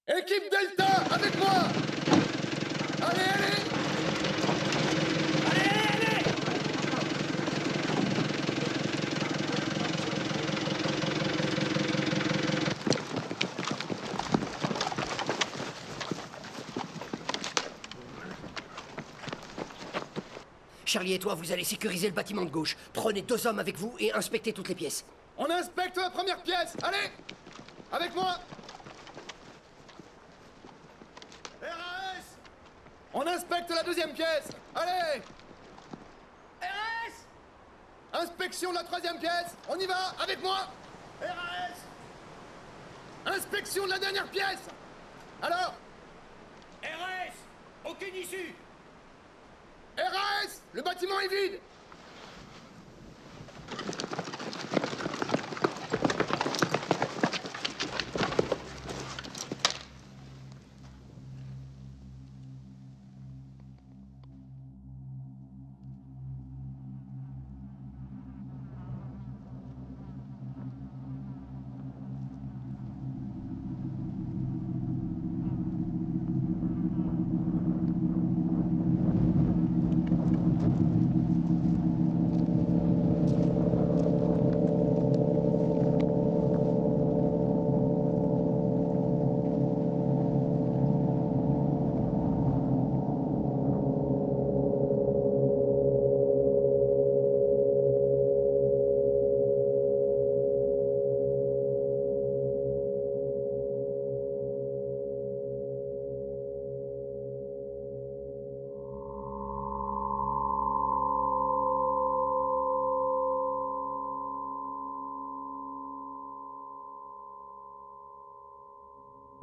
Équipe Delta, avec moi! Allez, allez! Charlie et toi, vous allez sécuriser le bâtiment de gauche. Prenez 2 hommes avec vous et inspectez toutes les pièces. On inspecte la première pièce! Allez! Avec moi! RAS! On inspecte la deuxième pièce! Allez! RAS! Inspection de la troisième pièce! On y va! Avec moi! RAS! Inspection de la dernière pièce! Alors? RS! Aucune issue! RAS! Le bâtiment est vide!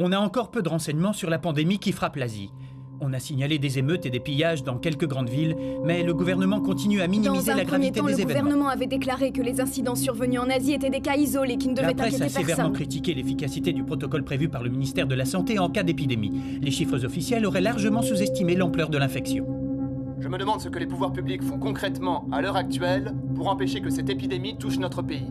On a encore peu de renseignements sur la pandémie qui frappe l'Asie. On a signalé des émeutes et des pillages dans quelques grandes villes, mais le gouvernement continue à minimiser la gravité des le événements. gouvernement avait déclaré que les incidents survenus en Asie étaient des cas isolés qui ne devaient La presse inquiéter a sévèrement personne. critiqué l'efficacité du protocole prévu par le ministère de la Santé en cas d'épidémie. Les chiffres officiels auraient largement sous-estimé l'ampleur de l'infection. Je me demande ce que les pouvoirs publics font concrètement, à l'heure actuelle, pour empêcher que cette épidémie touche notre pays.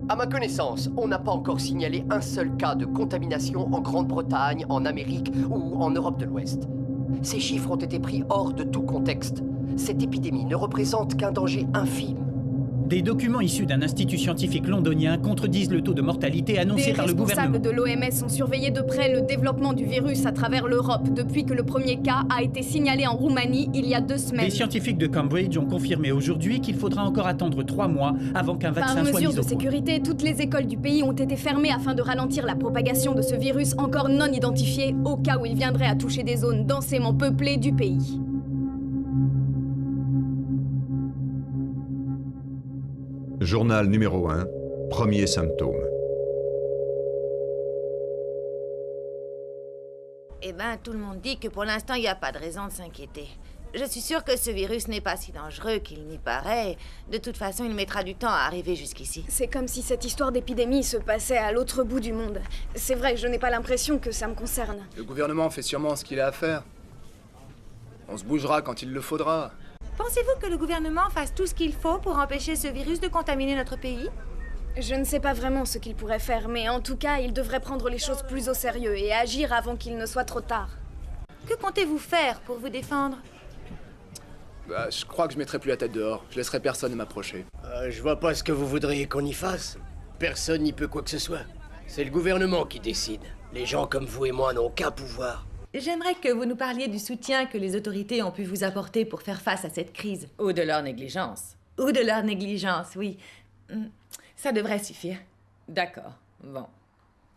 À ma connaissance, on n'a pas encore signalé un seul cas de contamination en Grande-Bretagne, en Amérique ou en Europe de l'Ouest. Ces chiffres ont été pris hors de tout contexte. Cette épidémie ne représente qu'un danger infime. Des documents issus d'un institut scientifique londonien contredisent le taux de mortalité annoncé par le Des gouvernement. responsables de l'OMS ont surveillé de près le développement du virus à travers l'Europe depuis que le premier cas a été signalé en Roumanie il y a 2 semaines. Des scientifiques de Cambridge ont confirmé aujourd'hui qu'il faudra encore attendre 3 mois avant qu'un vaccin Par soit mesure mis de au point. sécurité, toutes les écoles du pays ont été fermées afin de ralentir la propagation de ce virus encore non identifié au cas où il viendrait à toucher des zones densément peuplées du pays. Journal numéro 1, premier symptôme. Eh ben, tout le monde dit que pour l'instant, il n'y a pas de raison de s'inquiéter. Je suis sûre que ce virus n'est pas si dangereux qu'il n'y paraît. De toute façon, il mettra du temps à arriver jusqu'ici. C'est comme si cette histoire d'épidémie se passait à l'autre bout du monde. C'est vrai, je n'ai pas l'impression que ça me concerne. Le gouvernement fait sûrement ce qu'il a à faire. On se bougera quand il le faudra. Pensez-vous que le gouvernement fasse tout ce qu'il faut pour empêcher ce virus de contaminer notre pays? Je ne sais pas vraiment ce qu'il pourrait faire, mais en tout cas, il devrait prendre les choses plus au sérieux et agir avant qu'il ne soit trop tard. Que comptez-vous faire pour vous défendre? Bah, je crois que je mettrai plus la tête dehors. Je laisserai personne m'approcher. Je vois pas ce que vous voudriez qu'on y fasse. Personne n'y peut quoi que ce soit. C'est le gouvernement qui décide. Les gens comme vous et moi n'ont aucun pouvoir. J'aimerais que vous nous parliez du soutien que les autorités ont pu vous apporter pour faire face à cette crise. Ou de leur négligence. Ou de leur négligence, oui. Ça devrait suffire. D'accord. Bon.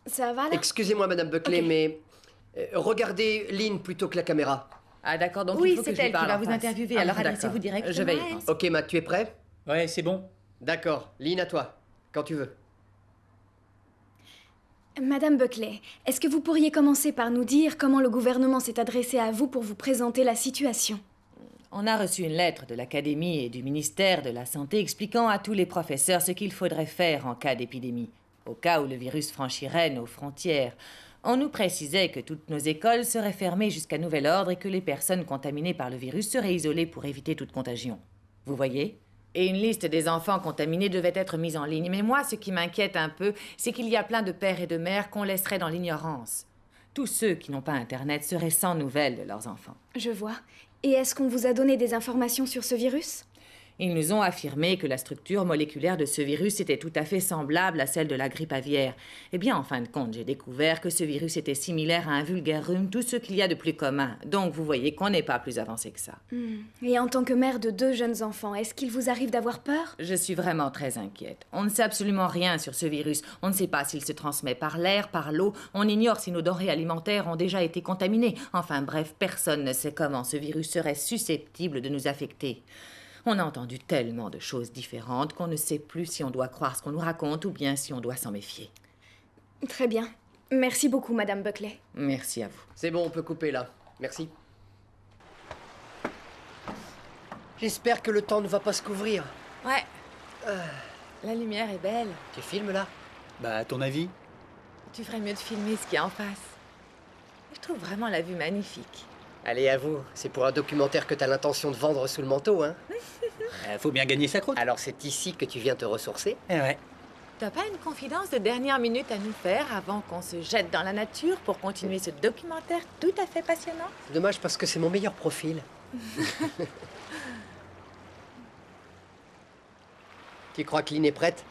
Ça va là? Excusez-moi, Madame Buckley, Ok. mais regardez Lynn plutôt que la caméra. Ah d'accord, donc Oui, il faut que c'est je lui elle qui parle va en vous face. interviewer, Ah, alors d'accord. adressez-vous directement Je vais y à elle. penser. Ok, Matt, tu es prêt? Ouais, c'est bon. D'accord. Lynn, à toi. Quand tu veux. Madame Buckley, est-ce que vous pourriez commencer par nous dire comment le gouvernement s'est adressé à vous pour vous présenter la situation? On a reçu une lettre de l'Académie et du ministère de la Santé expliquant à tous les professeurs ce qu'il faudrait faire en cas d'épidémie, au cas où le virus franchirait nos frontières. On nous précisait que toutes nos écoles seraient fermées jusqu'à nouvel ordre et que les personnes contaminées par le virus seraient isolées pour éviter toute contagion. Vous voyez? Et une liste des enfants contaminés devait être mise en ligne. Mais moi, ce qui m'inquiète un peu, c'est qu'il y a plein de pères et de mères qu'on laisserait dans l'ignorance. Tous ceux qui n'ont pas Internet seraient sans nouvelles de leurs enfants. Je vois. Et est-ce qu'on vous a donné des informations sur ce virus? Ils nous ont affirmé que la structure moléculaire de ce virus était tout à fait semblable à celle de la grippe aviaire. Eh bien, en fin de compte, j'ai découvert que ce virus était similaire à un vulgaire rhume, tout ce qu'il y a de plus commun. Donc, vous voyez qu'on n'est pas plus avancé que ça. Et en tant que mère de 2 jeunes enfants, est-ce qu'il vous arrive d'avoir peur? Je suis vraiment très inquiète. On ne sait absolument rien sur ce virus. On ne sait pas s'il se transmet par l'air, par l'eau. On ignore si nos denrées alimentaires ont déjà été contaminées. Enfin bref, personne ne sait comment ce virus serait susceptible de nous affecter. On a entendu tellement de choses différentes qu'on ne sait plus si on doit croire ce qu'on nous raconte ou bien si on doit s'en méfier. Très bien. Merci beaucoup, Madame Buckley. Merci à vous. C'est bon, on peut couper là. Merci. J'espère que le temps ne va pas se couvrir. Ouais. La lumière est belle. Tu filmes là? Bah, à ton avis? Tu ferais mieux de filmer ce qui est en face. Je trouve vraiment la vue magnifique. Allez, avoue, c'est pour un documentaire que t'as l'intention de vendre sous le manteau, hein? Faut bien gagner sa croûte. Alors c'est ici que tu viens te ressourcer? Eh ouais. T'as pas une confidence de dernière minute à nous faire avant qu'on se jette dans la nature pour continuer ce documentaire tout à fait passionnant? C'est dommage parce que c'est mon meilleur profil. Tu crois que Lynn est prête?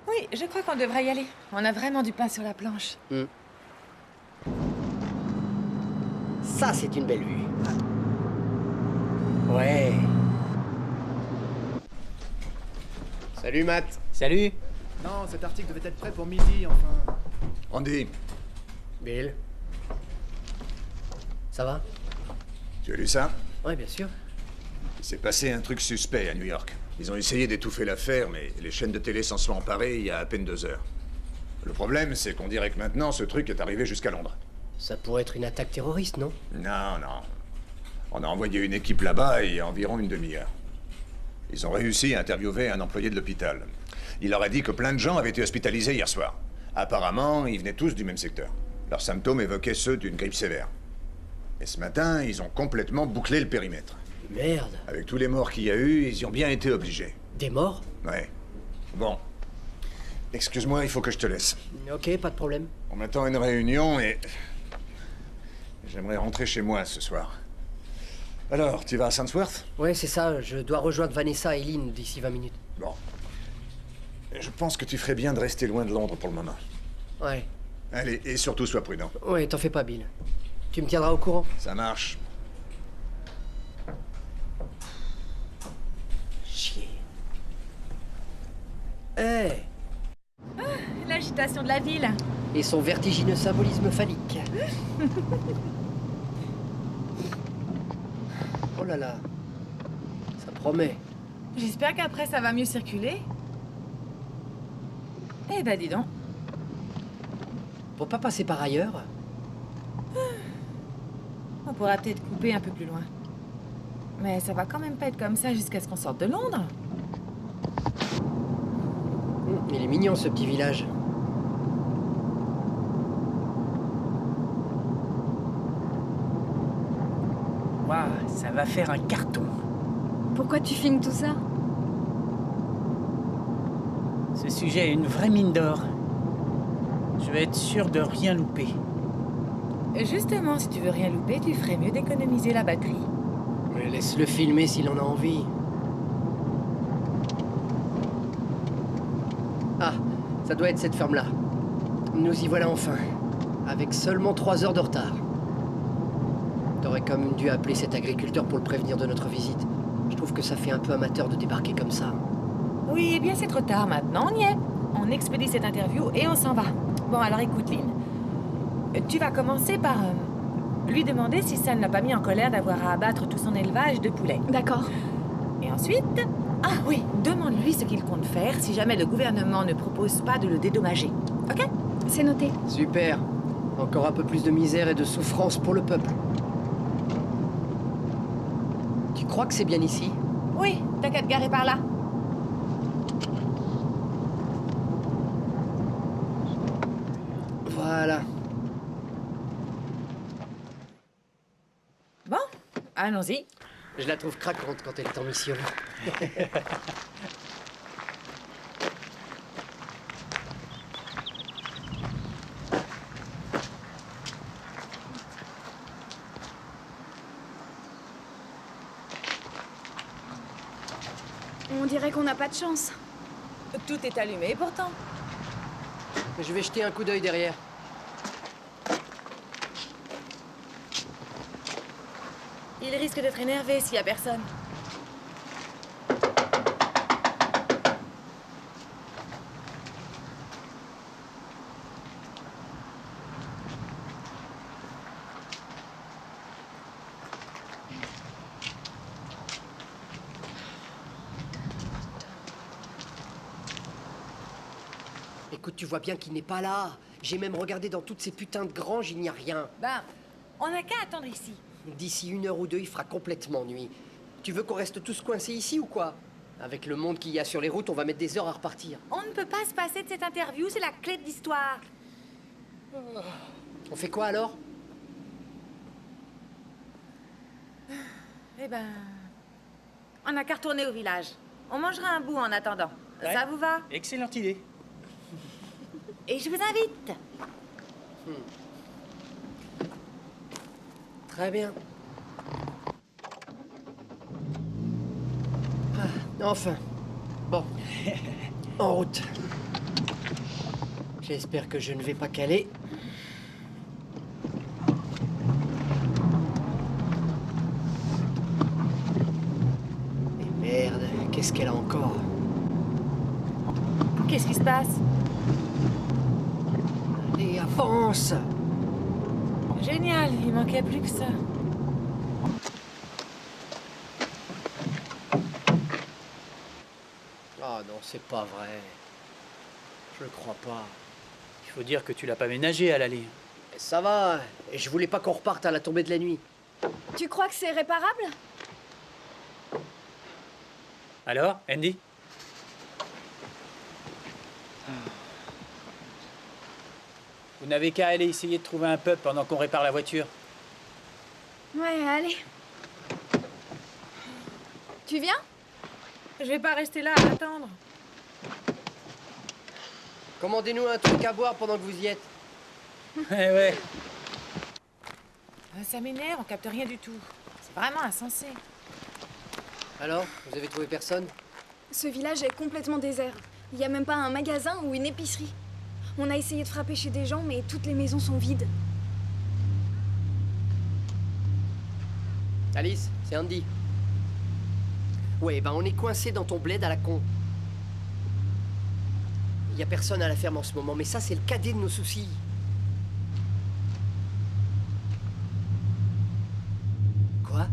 Oui, je crois qu'on devrait y aller. On a vraiment du pain sur la planche. Ça, c'est une belle vue. Ouais. Salut, Matt. Salut. Non, cet article devait être prêt pour midi, enfin. Andy, Bill. Ça va? tu as lu ça? Ouais, bien sûr. Il s'est passé un truc suspect à New York. Ils ont essayé d'étouffer l'affaire, mais les chaînes de télé s'en sont emparées il y a à peine 2 heures. Le problème, c'est qu'on dirait que maintenant, ce truc est arrivé jusqu'à Londres. Ça pourrait être une attaque terroriste, non? Non, non. On a envoyé une équipe là-bas il y a environ une demi-heure. Ils ont réussi à interviewer un employé de l'hôpital. Il leur a dit que plein de gens avaient été hospitalisés hier soir. Apparemment, ils venaient tous du même secteur. Leurs symptômes évoquaient ceux d'une grippe sévère. Et ce matin, ils ont complètement bouclé le périmètre. Merde. Avec tous les morts qu'il y a eu, ils y ont bien été obligés. Des morts? Ouais. Bon. Excuse-moi, il faut que je te laisse. Ok, pas de problème. On m'attend à une réunion et... j'aimerais rentrer chez moi ce soir. Alors, tu vas à Sandsworth? Ouais, c'est ça, je dois rejoindre Vanessa et Lynn d'ici 20 minutes. Bon. Je pense que tu ferais bien de rester loin de Londres pour le moment. Ouais. Allez, et surtout sois prudent. Ouais, t'en fais pas, Bill. Tu me tiendras au courant? Ça marche. Chier. Hey. L'agitation de la ville. Et son vertigineux symbolisme phallique. Oh là là. Ça promet. J'espère qu'après ça va mieux circuler. Eh ben dis donc. Pour pas passer par ailleurs? On pourra peut-être couper un peu plus loin. Mais ça va quand même pas être comme ça jusqu'à ce qu'on sorte de Londres. Il est mignon ce petit village. Waouh, ça va faire un carton. Pourquoi tu filmes tout ça? Ce sujet est une vraie mine d'or. Je vais être sûr de rien louper. Justement, si tu veux rien louper, tu ferais mieux d'économiser la batterie. Mais laisse-le filmer s'il en a envie. Ah, ça doit être cette ferme-là. Nous y voilà enfin. Avec seulement 3 heures de retard. T'aurais quand même dû appeler cet agriculteur pour le prévenir de notre visite. Je trouve que ça fait un peu amateur de débarquer comme ça. Oui, eh bien c'est trop tard maintenant, on y est. On expédie cette interview et on s'en va. Bon, alors écoute, Lynn. Tu vas commencer par lui demander si ça ne l'a pas mis en colère d'avoir à abattre tout son élevage de poulets. D'accord. Et ensuite... Ah oui, demande-lui ce qu'il compte faire si jamais le gouvernement ne propose pas de le dédommager. Ok? C'est noté. Super. Encore un peu plus de misère et de souffrance pour le peuple. Tu crois que c'est bien ici? Oui, t'as qu'à te garer par là. Voilà. Bon, allons-y. Je la trouve craquante quand elle est en mission. dirait qu'on n'a pas de chance. Tout est allumé pourtant. Je vais jeter un coup d'œil derrière. Il risque d'être énervé s'il y a personne. Écoute, tu vois bien qu'il n'est pas là. J'ai même regardé dans toutes ces putains de granges, il n'y a rien. Ben, on n'a qu'à attendre ici. D'ici 1 heure ou 2, il fera complètement nuit. Tu veux qu'on reste tous coincés ici ou quoi? Avec le monde qu'il y a sur les routes, on va mettre des heures à repartir. On ne peut pas se passer de cette interview, c'est la clé de l'histoire. On fait quoi alors? Eh ben... on n'a qu'à retourner au village. On mangera un bout en attendant. Ouais. Ça vous va? Excellente idée. Et je vous invite. Très bien. Enfin. Bon. En route. J'espère que je ne vais pas caler. Et merde, qu'est-ce qu'elle a encore? Qu'est-ce qui se passe? Allez, avance! Génial, il manquait plus que ça. Ah non, c'est pas vrai. Je le crois pas. Il faut dire que tu l'as pas ménagé à l'aller. Mais ça va, et je voulais pas qu'on reparte à la tombée de la nuit. Tu crois que c'est réparable? Alors, Andy? Vous n'avez qu'à aller essayer de trouver un pub pendant qu'on répare la voiture. Ouais, allez. Tu viens? Je vais pas rester là à attendre. Commandez-nous un truc à boire pendant que vous y êtes. Ouais. Ça m'énerve, on capte rien du tout. C'est vraiment insensé. Alors, vous avez trouvé personne? Ce village est complètement désert. Il n'y a même pas un magasin ou une épicerie. On a essayé de frapper chez des gens, mais toutes les maisons sont vides. Alice, c'est Andy. Ouais, ben on est coincé dans ton bled à la con. Il y a personne à la ferme en ce moment, mais ça c'est le cadet de nos soucis. Quoi?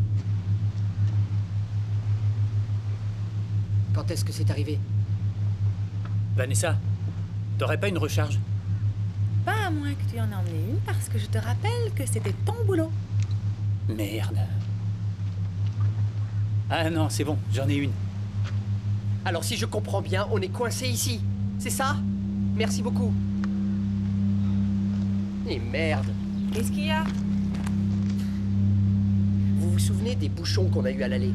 Quand est-ce que c'est arrivé? Vanessa, t'aurais pas une recharge? Pas à moins que tu en aies emmené une, parce que je te rappelle que c'était ton boulot. Merde. Ah non, c'est bon, j'en ai une. Alors si je comprends bien, on est coincé ici. C'est ça? Merci beaucoup. Et merde. Qu'est-ce qu'il y a? Vous vous souvenez des bouchons qu'on a eu à l'aller?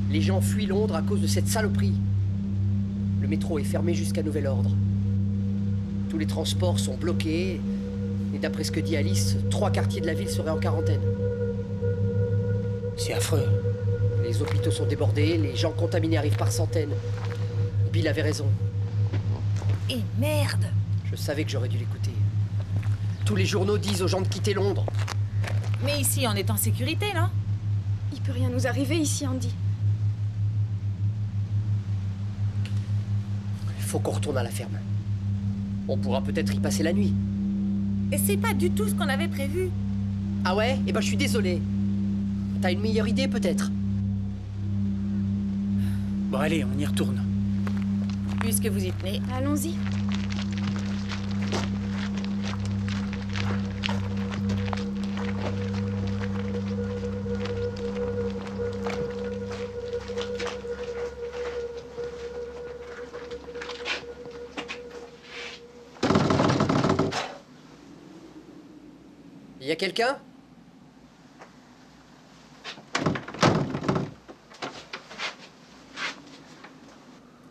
Les gens fuient Londres à cause de cette saloperie. Le métro est fermé jusqu'à nouvel ordre. Tous les transports sont bloqués. Et d'après ce que dit Alice, 3 quartiers de la ville seraient en quarantaine. C'est affreux. Les hôpitaux sont débordés, les gens contaminés arrivent par centaines. Bill avait raison. Et merde! Je savais que j'aurais dû l'écouter. Tous les journaux disent aux gens de quitter Londres. Mais ici, on est en sécurité, non? Il peut rien nous arriver ici, Andy. Il faut qu'on retourne à la ferme. On pourra peut-être y passer la nuit. Et c'est pas du tout ce qu'on avait prévu. Ah ouais? Eh ben je suis désolé. T'as une meilleure idée peut-être? Bon allez, on y retourne. Puisque vous y tenez. Allons-y. Y a quelqu'un?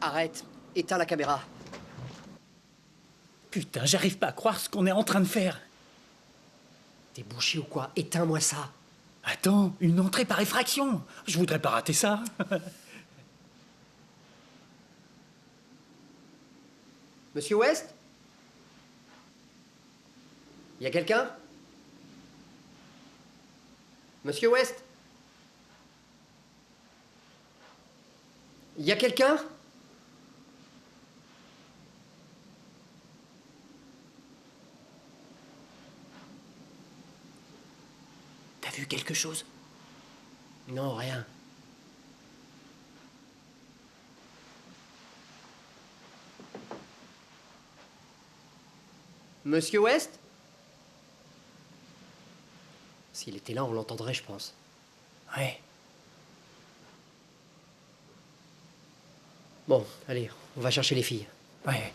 Arrête, éteins la caméra. Putain, j'arrive pas à croire ce qu'on est en train de faire. T'es bouché ou quoi? Éteins-moi ça. Attends, une entrée par effraction. Je voudrais pas rater ça. Monsieur West? Y a quelqu'un? Monsieur West? Y a quelqu'un? T'as vu quelque chose? Non, rien. Monsieur West? S'il était là, on l'entendrait, je pense. Ouais. Bon, allez, on va chercher les filles. Ouais.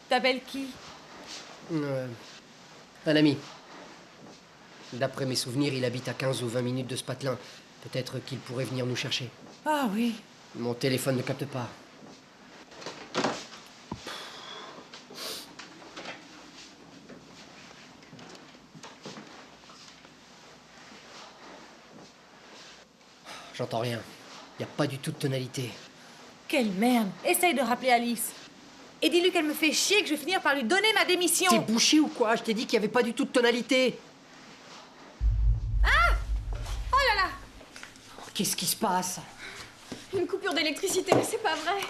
T'appelles qui? Un ami. D'après mes souvenirs, il habite à 15 ou 20 minutes de ce patelin. Peut-être qu'il pourrait venir nous chercher. Ah oui. Mon téléphone ne capte pas. J'entends rien. Y a pas du tout de tonalité. Quelle merde. Essaye de rappeler Alice. Et dis-lui qu'elle me fait chier, que je vais finir par lui donner ma démission. T'es bouché ou quoi? Je t'ai dit qu'il y avait pas du tout de tonalité. Oh là là. Qu'est-ce qui se passe? Une coupure d'électricité, c'est pas vrai.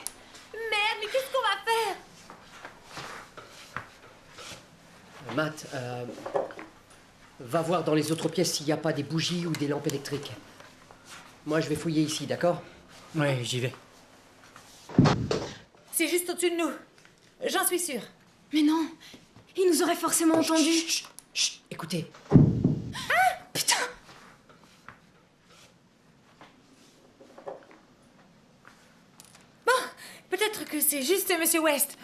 Merde, mais qu'est-ce qu'on va faire? Matt, va voir dans les autres pièces s'il n'y a pas des bougies ou des lampes électriques. Moi, je vais fouiller ici, d'accord? Ouais, j'y vais. C'est juste au-dessus de nous. J'en suis sûre. Mais non, il nous aurait forcément entendus. Chut, chut, écoutez. Putain. Bon, peut-être que c'est juste Monsieur West.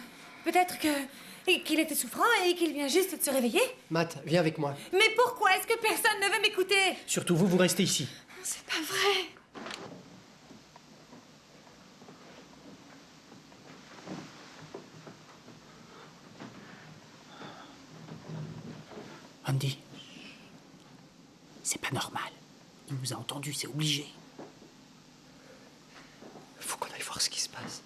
Peut-être qu'il était souffrant et qu'il vient juste de se réveiller. Matt, viens avec moi. Mais pourquoi est-ce que personne ne veut m'écouter? Surtout vous, vous restez ici. C'est pas vrai. Andy, c'est pas normal. Il nous a entendus, c'est obligé. Faut qu'on aille voir ce qui se passe.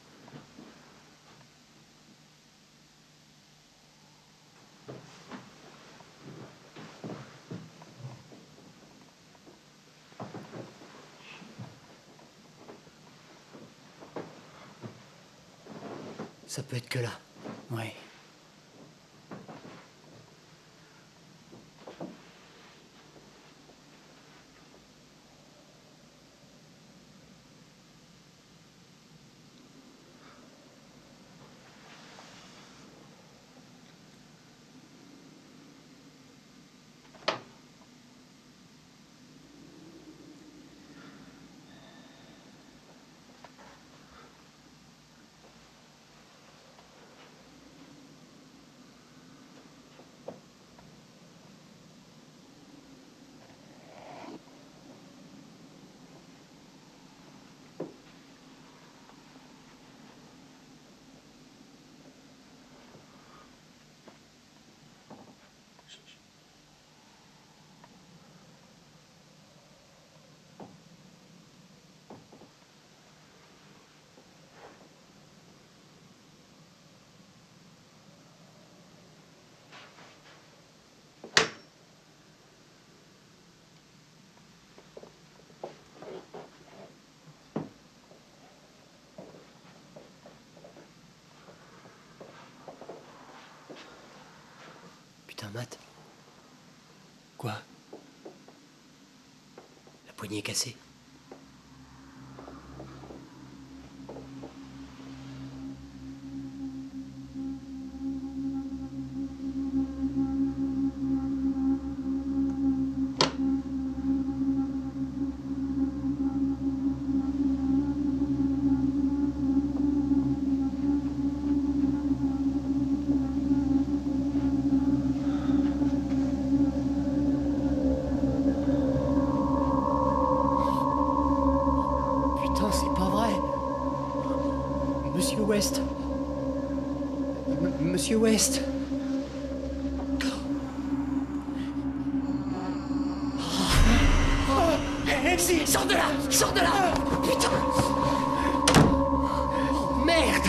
Ça peut être que là. Ouais. Putain, Matt, Quoi? la poignée est cassée. Putain, c'est pas vrai. Monsieur West. Monsieur West. Sors de là! Sors de là! Putain! Merde!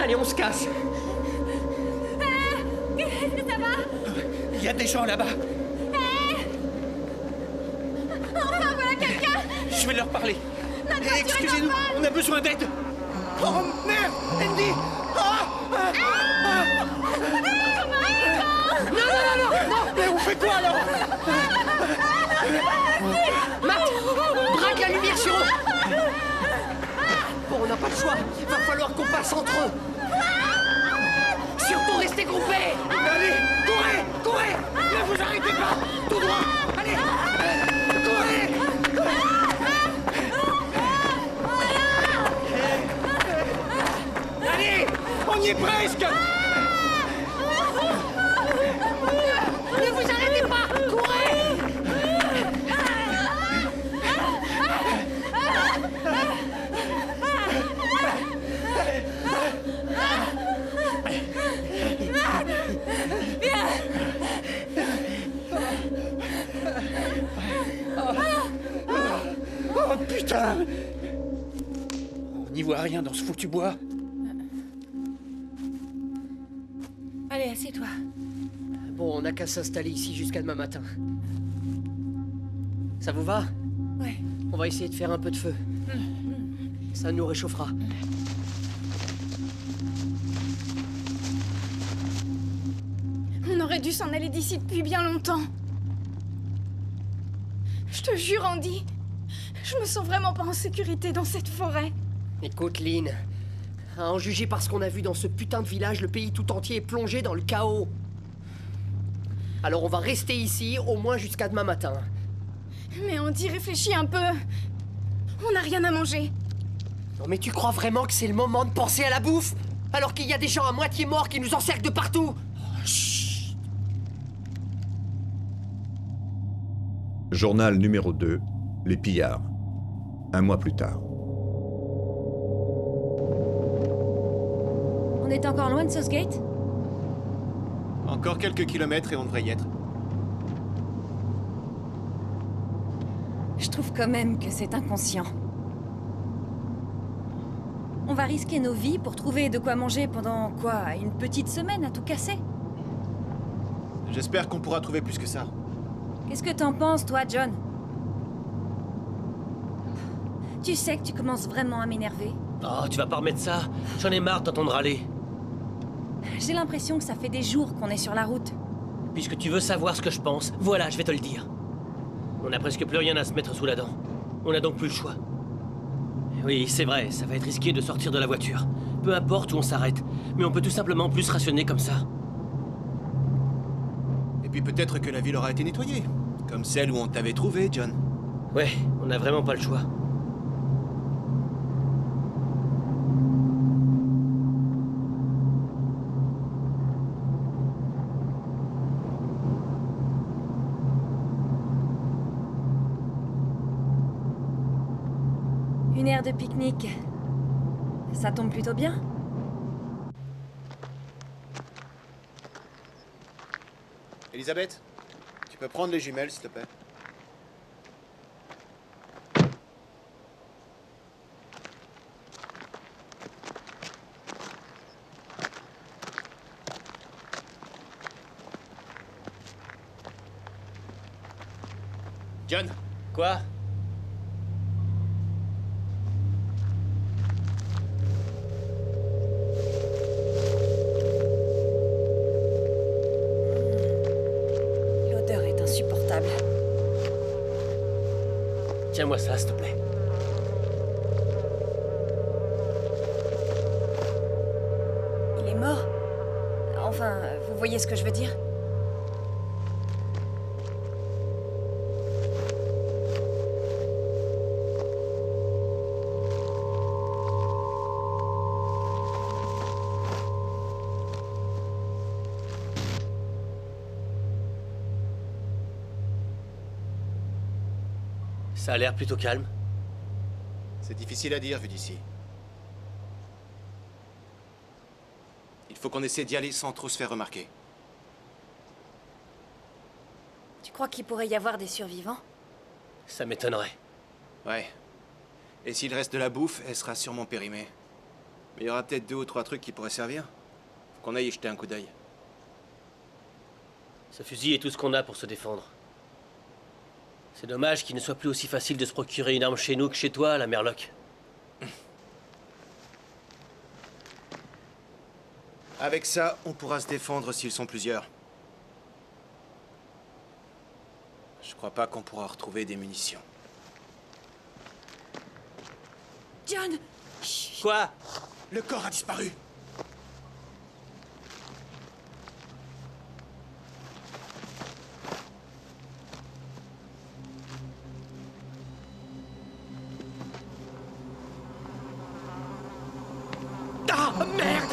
Allez, on se casse. Est-ce que ça va? Il y a des gens là-bas. Enfin, voilà quelqu'un! Je vais leur parler. Excusez-nous, on a besoin d'aide. Oh merde, Andy. Non, mais on fait quoi alors? Matt, braque la lumière sur eux. Bon, on n'a pas le choix. Va falloir qu'on passe entre eux. Surtout restez groupés. Allez, courez. Ne vous arrêtez pas. Tout droit. Allez, courez. Allez, on y est presque. Ne vous arrêtez pas. Courez. Oh putain. On n'y voit rien dans ce foutu bois. Allez, assieds-toi. Bon, on n'a qu'à s'installer ici jusqu'à demain matin. Ça vous va? Ouais. On va essayer de faire un peu de feu. Ça nous réchauffera. On aurait dû s'en aller d'ici depuis bien longtemps. Je te jure, Andy, je me sens vraiment pas en sécurité dans cette forêt. Écoute, Lynn, à en juger par ce qu'on a vu dans ce putain de village, le pays tout entier est plongé dans le chaos. Alors on va rester ici, au moins jusqu'à demain matin. Mais Andy, réfléchis un peu. On n'a rien à manger. Non mais tu crois vraiment que c'est le moment de penser à la bouffe? Alors qu'il y a des gens à moitié morts qui nous encerclent de partout? Chut. Journal numéro 2, les pillards. Un mois plus tard. On est encore loin de Southgate? Encore quelques kilomètres et on devrait y être. Je trouve quand même que c'est inconscient. On va risquer nos vies pour trouver de quoi manger pendant, quoi, une petite semaine à tout casser? J'espère qu'on pourra trouver plus que ça. Qu'est-ce que t'en penses, toi, John? Tu sais que tu commences vraiment à m'énerver. Oh, tu vas pas remettre ça. J'en ai marre d'entendre râler. J'ai l'impression que ça fait des jours qu'on est sur la route. Puisque tu veux savoir ce que je pense, voilà, je vais te le dire. On n'a presque plus rien à se mettre sous la dent. On n'a donc plus le choix. Oui, c'est vrai, ça va être risqué de sortir de la voiture. Peu importe où on s'arrête, mais on peut tout simplement plus rationner comme ça. Et puis peut-être que la ville aura été nettoyée. Comme celle où on t'avait trouvé, John. Ouais, on n'a vraiment pas le choix. Une aire de pique-nique. Ça tombe plutôt bien. Elisabeth, tu peux prendre les jumelles, s'il te plaît. John, Quoi? L'odeur est insupportable. Tiens-moi ça, s'il te plaît. Il est mort? Enfin, vous voyez ce que je veux dire? Ça a l'air plutôt calme. c'est difficile à dire vu d'ici. Il faut qu'on essaie d'y aller sans trop se faire remarquer. Tu crois qu'il pourrait y avoir des survivants? Ça m'étonnerait. Ouais. Et s'il reste de la bouffe, elle sera sûrement périmée. Mais il y aura peut-être 2 ou 3 trucs qui pourraient servir. Faut qu'on aille y jeter un coup d'œil. Ce fusil est tout ce qu'on a pour se défendre. C'est dommage qu'il ne soit plus aussi facile de se procurer une arme chez nous que chez toi, la Merloc. Avec ça, on pourra se défendre s'ils sont plusieurs. Je crois pas qu'on pourra retrouver des munitions. John! Quoi? Le corps a disparu. Ah, merde!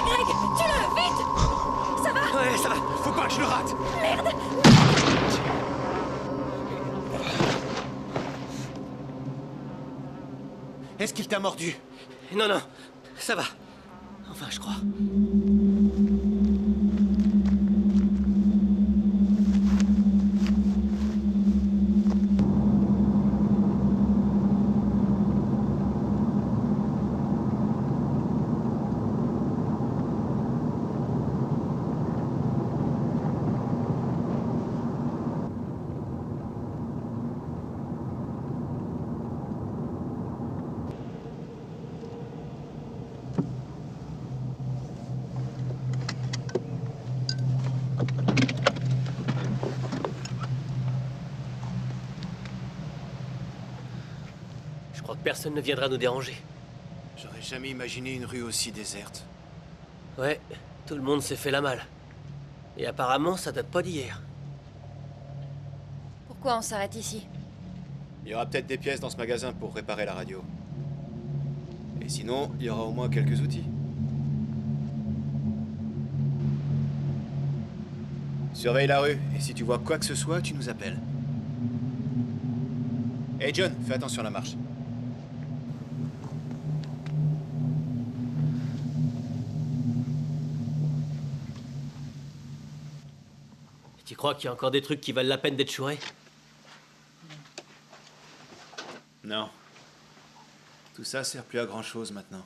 Greg, tue-le, vite! Ça va? Ouais, ça va. Faut pas que je le rate. Merde! Est-ce qu'il t'a mordu? Non, non, ça va. Enfin, je crois. Je crois que personne ne viendra nous déranger. J'aurais jamais imaginé une rue aussi déserte. Ouais, tout le monde s'est fait la malle. Et apparemment, ça date pas d'hier. Pourquoi on s'arrête ici? Il y aura peut-être des pièces dans ce magasin pour réparer la radio. Et sinon, il y aura au moins quelques outils. Surveille la rue, et si tu vois quoi que ce soit, tu nous appelles. Hey John, fais attention à la marche. Tu crois qu'il y a encore des trucs qui valent la peine d'être chourés? Non. Tout ça sert plus à grand chose maintenant.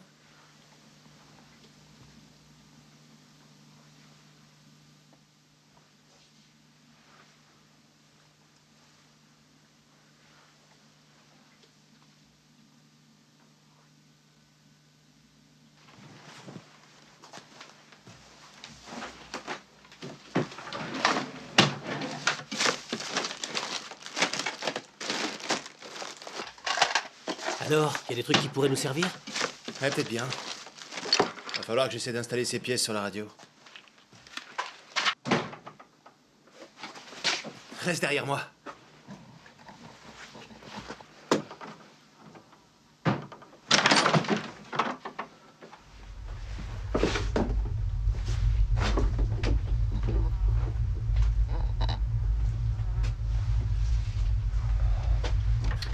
Alors, il y a des trucs qui pourraient nous servir? Ouais, peut-être bien. Va falloir que j'essaie d'installer ces pièces sur la radio. Reste derrière moi.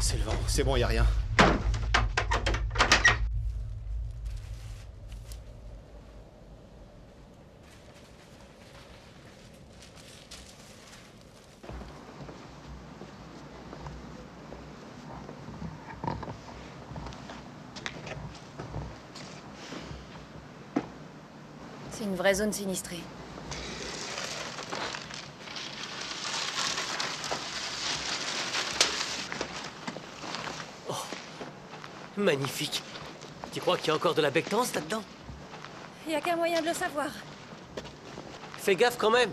C'est le vent, c'est bon, y a rien. C'est une vraie zone sinistrée. Magnifique. Tu crois qu'il y a encore de la bectance là-dedans? Y a qu'un moyen de le savoir. Fais gaffe quand même.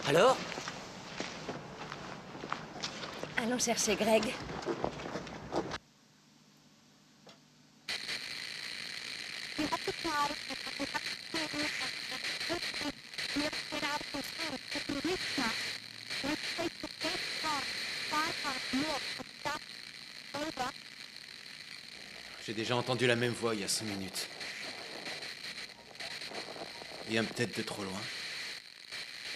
Alors? Allons chercher Greg. J'ai déjà entendu la même voix il y a 5 minutes. Il vient peut-être de trop loin.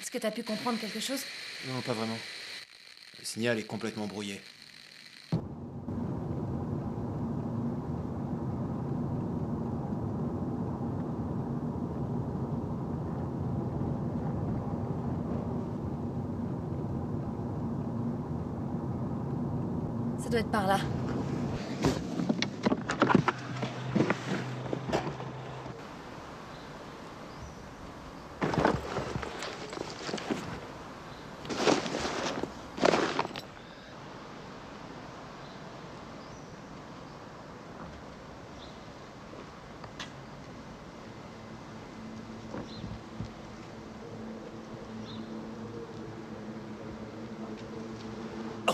Est-ce que t'as pu comprendre quelque chose? Non, pas vraiment. Le signal est complètement brouillé. doit être par là.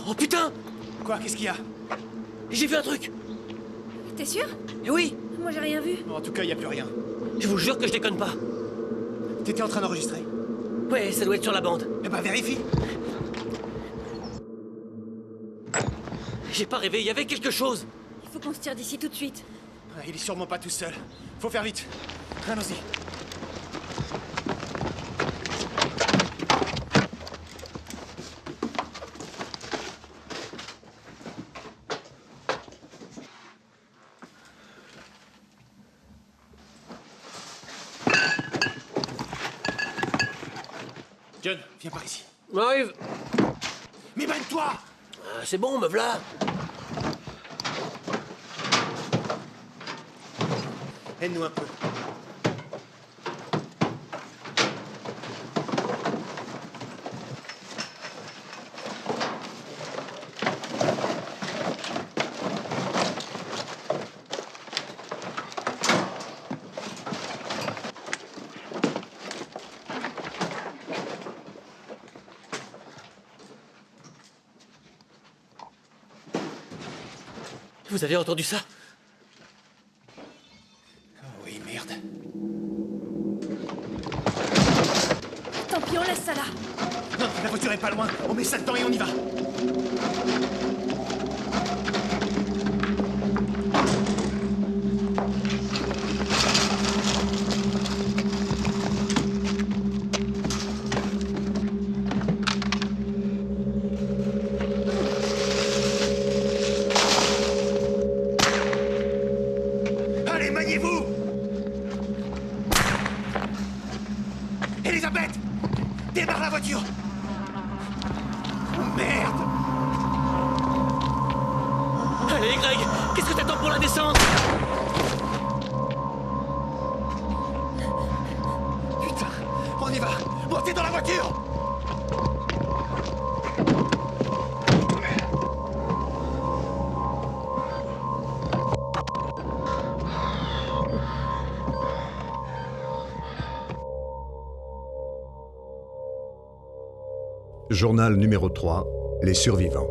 Oh putain! Quoi? Qu'est-ce qu'il y a? J'ai vu un truc! T'es sûr? Eh oui! Moi j'ai rien vu. En tout cas, il y a plus rien. Je vous jure que je déconne pas. T'étais en train d'enregistrer? Ouais, ça doit être sur la bande. Eh ben, vérifie. J'ai pas rêvé, il y avait quelque chose. Il faut qu'on se tire d'ici tout de suite. Ah, il est sûrement pas tout seul. Faut faire vite. Allons-y. John, viens par ici. Arrive. Mais mène-toi! C'est bon, me v'là. Aide-nous un peu. Vous avez entendu ça? Oh oui, merde. Tant pis, on laisse ça là. Non, la voiture est pas loin. On met ça dedans et on y va. Allez, maniez-vous! Elisabeth! Démarre la voiture! Oh, merde! Allez, Greg, qu'est-ce que t'attends pour la descente? Putain, on y va! Montez dans la voiture! Journal numéro 3, les survivants.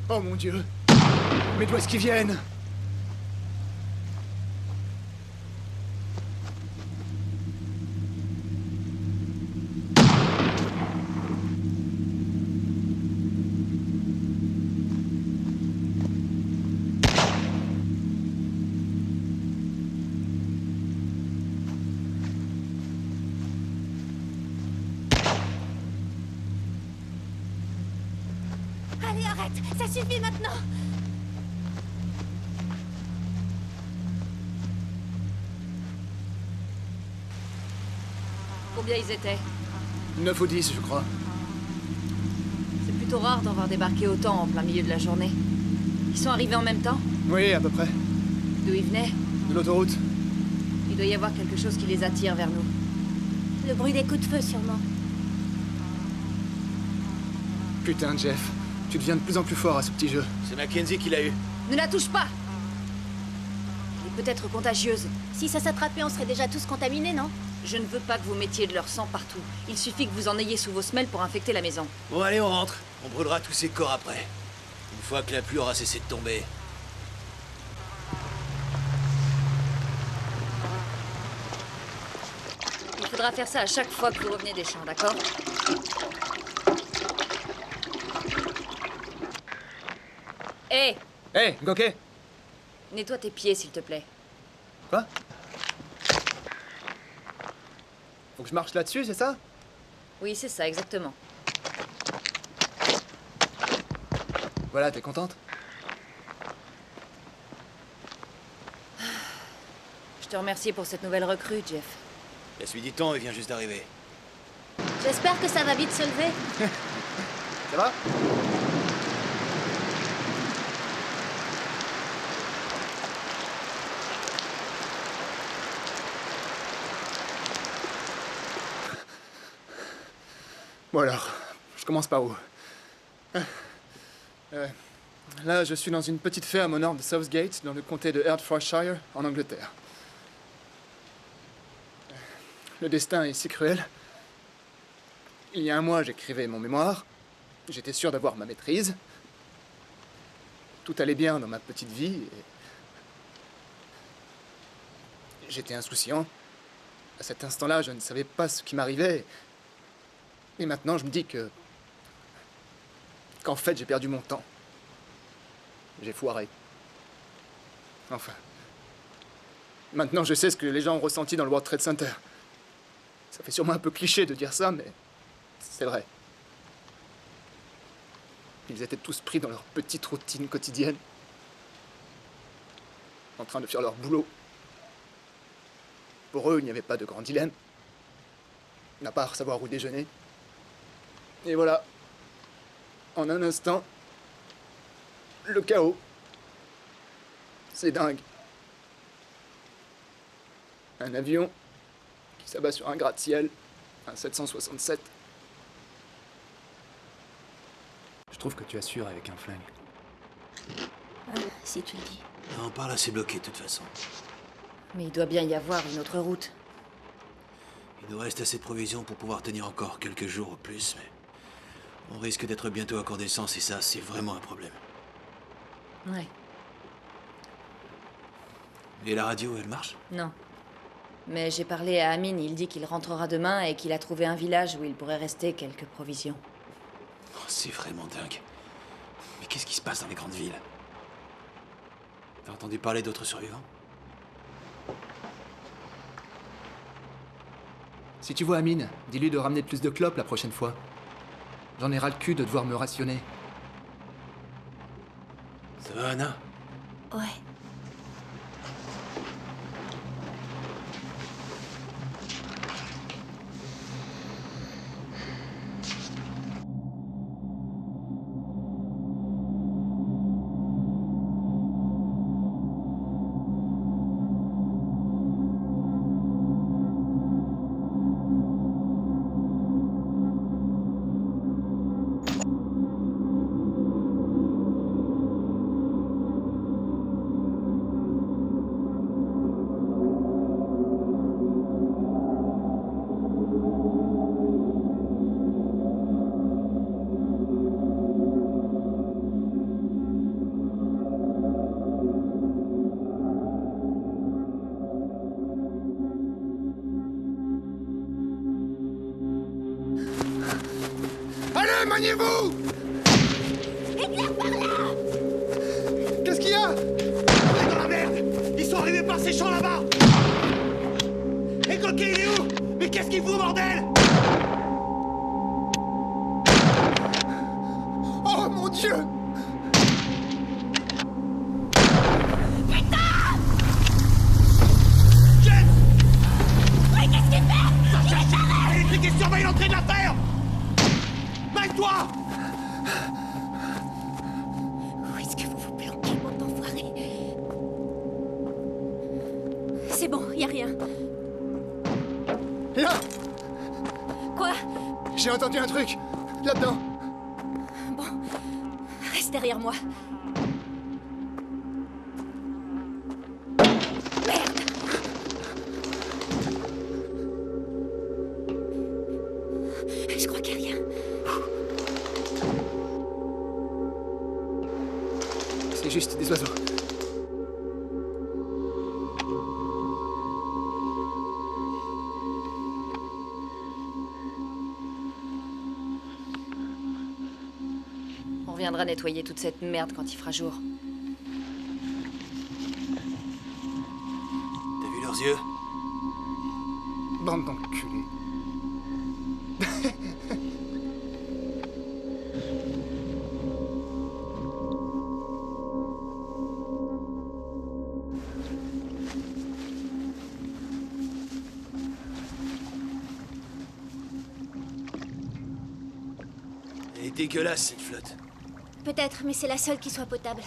Oh mon Dieu! Mais d'où est-ce qu'ils viennent? Allez, arrête. Ça suffit maintenant. Combien ils étaient? 9 ou 10, je crois. C'est plutôt rare d'en voir débarquer autant en plein milieu de la journée. Ils sont arrivés en même temps? Oui, à peu près. D'où ils venaient? De l'autoroute. Il doit y avoir quelque chose qui les attire vers nous. Le bruit des coups de feu, sûrement. Putain, Jeff. Tu deviens de plus en plus fort à ce petit jeu. C'est Mackenzie qui l'a eu. Ne la touche pas! Elle est peut-être contagieuse. Si ça s'attrapait, on serait déjà tous contaminés, non? Je ne veux pas que vous mettiez de leur sang partout. Il suffit que vous en ayez sous vos semelles pour infecter la maison. Bon, allez, on rentre. On brûlera tous ces corps après. Une fois que la pluie aura cessé de tomber. Il faudra faire ça à chaque fois que vous revenez des champs, d'accord? Hé! Hé, Goké! Nettoie tes pieds, s'il te plaît. Quoi? Faut que je marche là-dessus, c'est ça? Oui, c'est ça, exactement. Voilà, t'es contente? Je te remercie pour cette nouvelle recrue, Jeff. Laisse-lui du temps, il vient juste d'arriver. J'espère que ça va vite se lever. Ça va? Bon alors, je commence par où? Là, je suis dans une petite ferme au nord de Southgate, dans le comté de Hertfordshire, en Angleterre. Le destin est si cruel. Il y a un mois, j'écrivais mon mémoire. J'étais sûr d'avoir ma maîtrise. Tout allait bien dans ma petite vie. Et... j'étais insouciant. À cet instant-là, je ne savais pas ce qui m'arrivait. Et maintenant, je me dis qu'en fait, j'ai perdu mon temps. J'ai foiré. Enfin. Maintenant, je sais ce que les gens ont ressenti dans le World Trade Center. Ça fait sûrement un peu cliché de dire ça, mais c'est vrai. Ils étaient tous pris dans leur petite routine quotidienne, en train de faire leur boulot. Pour eux, il n'y avait pas de grand dilemme, à part savoir où déjeuner. Et voilà, en un instant, le chaos. C'est dingue. Un avion qui s'abat sur un gratte-ciel, un 767. Je trouve que tu assures avec un flingue. Si tu le dis. Non, par là, c'est bloqué de toute façon. Mais il doit bien y avoir une autre route. Il nous reste assez de provisions pour pouvoir tenir encore quelques jours au plus, mais on risque d'être bientôt à court d'essence et ça, c'est vraiment un problème. Ouais. Et la radio, elle marche? Non. Mais j'ai parlé à Amin, il dit qu'il rentrera demain et qu'il a trouvé un village où il pourrait rester quelques provisions. Oh, c'est vraiment dingue. Mais qu'est-ce qui se passe dans les grandes villes? T'as entendu parler d'autres survivants? Si tu vois Amin, dis-lui de ramener plus de clopes la prochaine fois. J'en ai ras le cul de devoir me rationner. Ça va, Anna? Ouais. Allez, maniez-vous! Éclaire par là! Qu'est-ce qu'il y a? On est dans la merde! Ils sont arrivés par ces champs là-bas! Et Coquet, il est où? Mais qu'est-ce qu'il fout, bordel? Oh mon Dieu! Putain! James! Mais qu'est-ce qu'il fait? Il est charré! Électrique et surveille l'entrée de la ferme! Mets-toi! Où est-ce que vous vous planquez, bande d'enfoirés? C'est bon, y a rien. Là! Quoi? J'ai entendu un truc! Là-dedans! Bon, reste derrière moi. Merde! Je crois qu'il y a rien. C'est juste des oiseaux. On reviendra nettoyer toute cette merde quand il fera jour. T'as vu leurs yeux? Bande d'enculés. est dégueulasse, cette flotte. Peut-être, mais c'est la seule qui soit potable.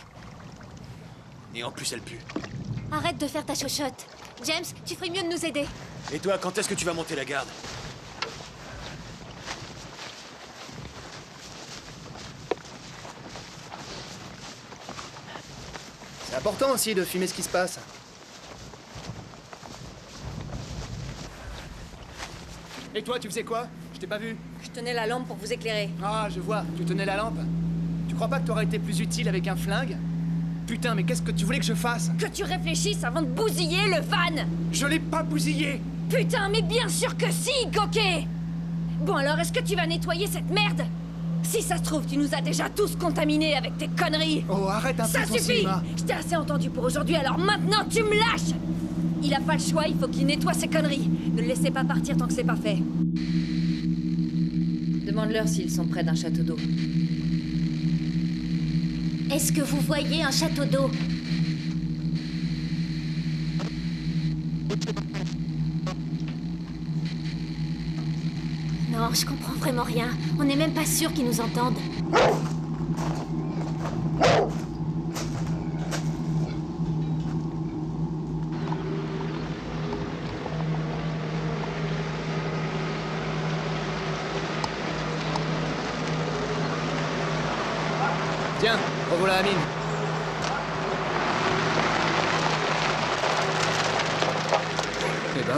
Et en plus, elle pue. Arrête de faire ta chochotte. James, tu ferais mieux de nous aider. Et toi, quand est-ce que tu vas monter la garde? C'est important aussi de filmer ce qui se passe. Et toi, tu faisais quoi? Je t'ai pas vu. Je tenais la lampe pour vous éclairer. Ah, je vois, tu tenais la lampe. Tu crois pas que t'aurais été plus utile avec un flingue? Putain, mais qu'est-ce que tu voulais que je fasse? Que tu réfléchisses avant de bousiller le van! Je l'ai pas bousillé! Putain, mais bien sûr que si, Goké! Bon alors, est-ce que tu vas nettoyer cette merde? Si ça se trouve, tu nous as déjà tous contaminés avec tes conneries! Oh, arrête un peu Ça ton suffit! cinéma. Je t'ai assez entendu pour aujourd'hui, alors maintenant tu me lâches! Il a pas le choix, il faut qu'il nettoie ses conneries. Ne le laissez pas partir tant que c'est pas fait. Demande-leur s'ils sont près d'un château d'eau. Est-ce que vous voyez un château d'eau? Non, je comprends vraiment rien. On n'est même pas sûr qu'ils nous entendent. Tiens, revoilà Amine. Eh ben,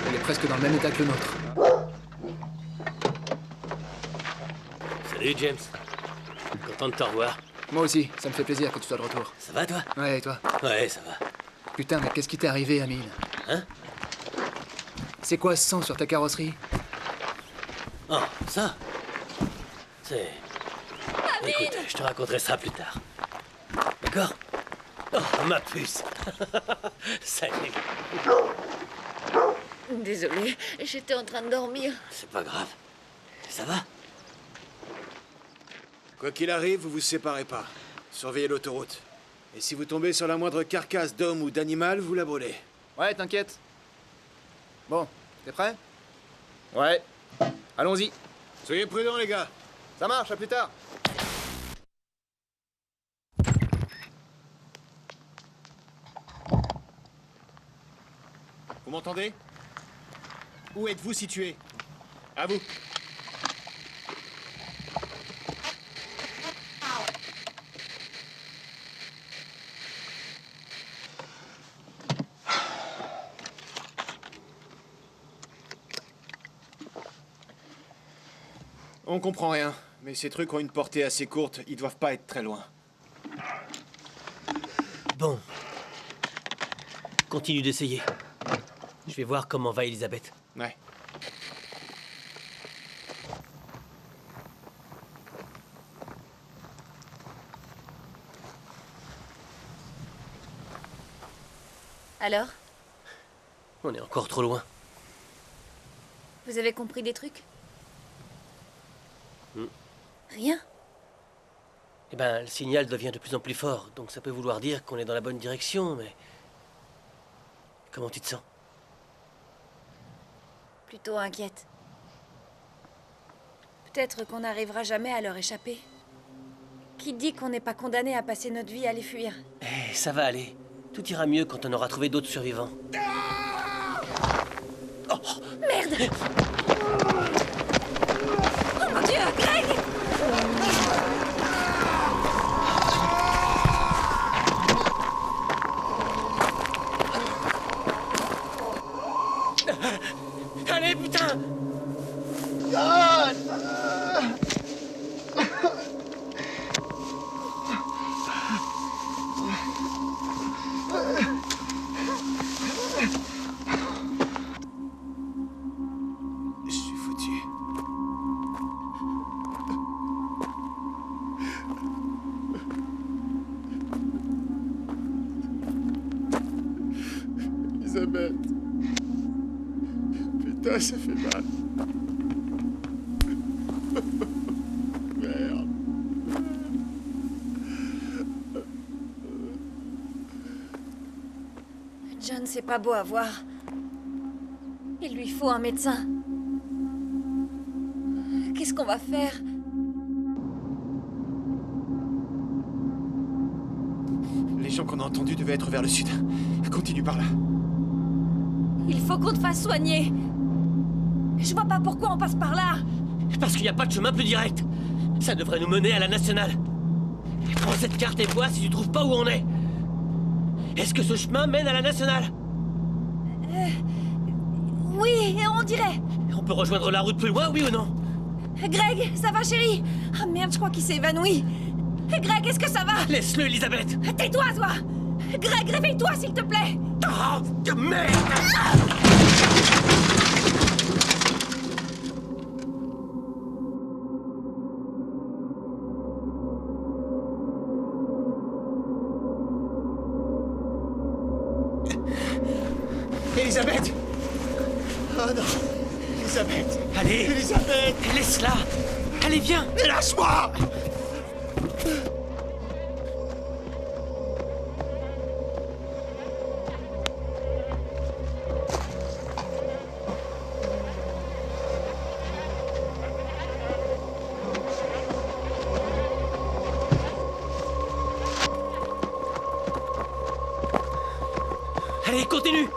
elle est presque dans le même état que le nôtre. Salut James. Content de te revoir. Moi aussi, ça me fait plaisir que tu sois de retour. Ça va toi? Ouais, et toi? Ouais, ça va. Putain, mais qu'est-ce qui t'est arrivé, Amine? Hein? C'est quoi ce sang sur ta carrosserie? Oh, ça? C'est... Écoute, je te raconterai ça plus tard. D'accord? Oh, ma puce. Salut. Désolée, j'étais en train de dormir. C'est pas grave. Ça va? Quoi qu'il arrive, vous vous séparez pas. Surveillez l'autoroute. Et si vous tombez sur la moindre carcasse d'homme ou d'animal, vous la brûlez. Ouais, t'inquiète. Bon, t'es prêt? Ouais. Allons-y. Soyez prudents, les gars. Ça marche, à plus tard. Vous m'entendez? Où êtes-vous situé? À vous. On comprend rien, mais ces trucs ont une portée assez courte, ils doivent pas être très loin. Bon. Continue d'essayer. Je vais voir comment va Elisabeth. Ouais. Alors? On est encore trop loin. Vous avez compris des trucs? Hmm. Rien? Eh ben, le signal devient de plus en plus fort, donc ça peut vouloir dire qu'on est dans la bonne direction, mais... Comment tu te sens? Plutôt inquiète. Peut-être qu'on n'arrivera jamais à leur échapper. Qui dit qu'on n'est pas condamné à passer notre vie à les fuir? Eh, ça va aller. Tout ira mieux quand on aura trouvé d'autres survivants. Oh, merde! Oh mon Dieu, Greg! Allez, putain! Je suis foutu. Elisabeth. Putain, ça fait mal. Merde. John, c'est pas beau à voir. Il lui faut un médecin. Qu'est-ce qu'on va faire? direction qu'on a entendue devait être vers le sud. Continue par là. Il faut qu'on te fasse soigner. Je vois pas pourquoi on passe par là. Parce qu'il n'y a pas de chemin plus direct. Ça devrait nous mener à la nationale. Prends cette carte et vois si tu trouves pas où on est. Est-ce que ce chemin mène à la nationale? Oui, on dirait. On peut rejoindre la route plus loin, oui ou non? Greg, ça va, chérie? Ah merde, je crois qu'il s'est évanoui. Greg, est-ce que ça va? Laisse-le, Elisabeth. Tais-toi, toi. Greg, réveille-toi, s'il te plaît. Oh, merde! Elisabeth! Oh non! Elisabeth! Allez! Elisabeth! Laisse-la! Allez, viens! Mais lâche-moi! Allez, continue!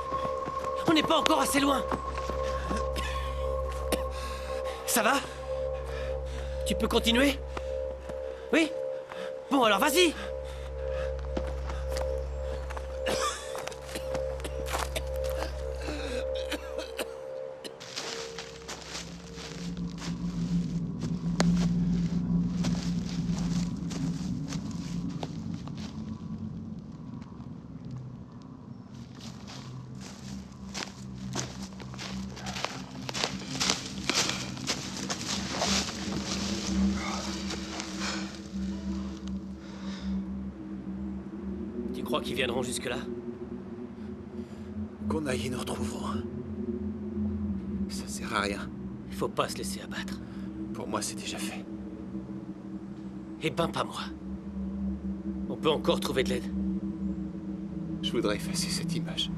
On n'est pas encore assez loin! Ça va? Tu peux continuer? Oui? Bon, alors vas-y! Tu crois qu'ils viendront jusque-là? Qu'on aille, nous retrouverons. Ça sert à rien. Il faut pas se laisser abattre. Pour moi, c'est déjà fait. Eh ben, pas moi. On peut encore trouver de l'aide. Je voudrais effacer cette image.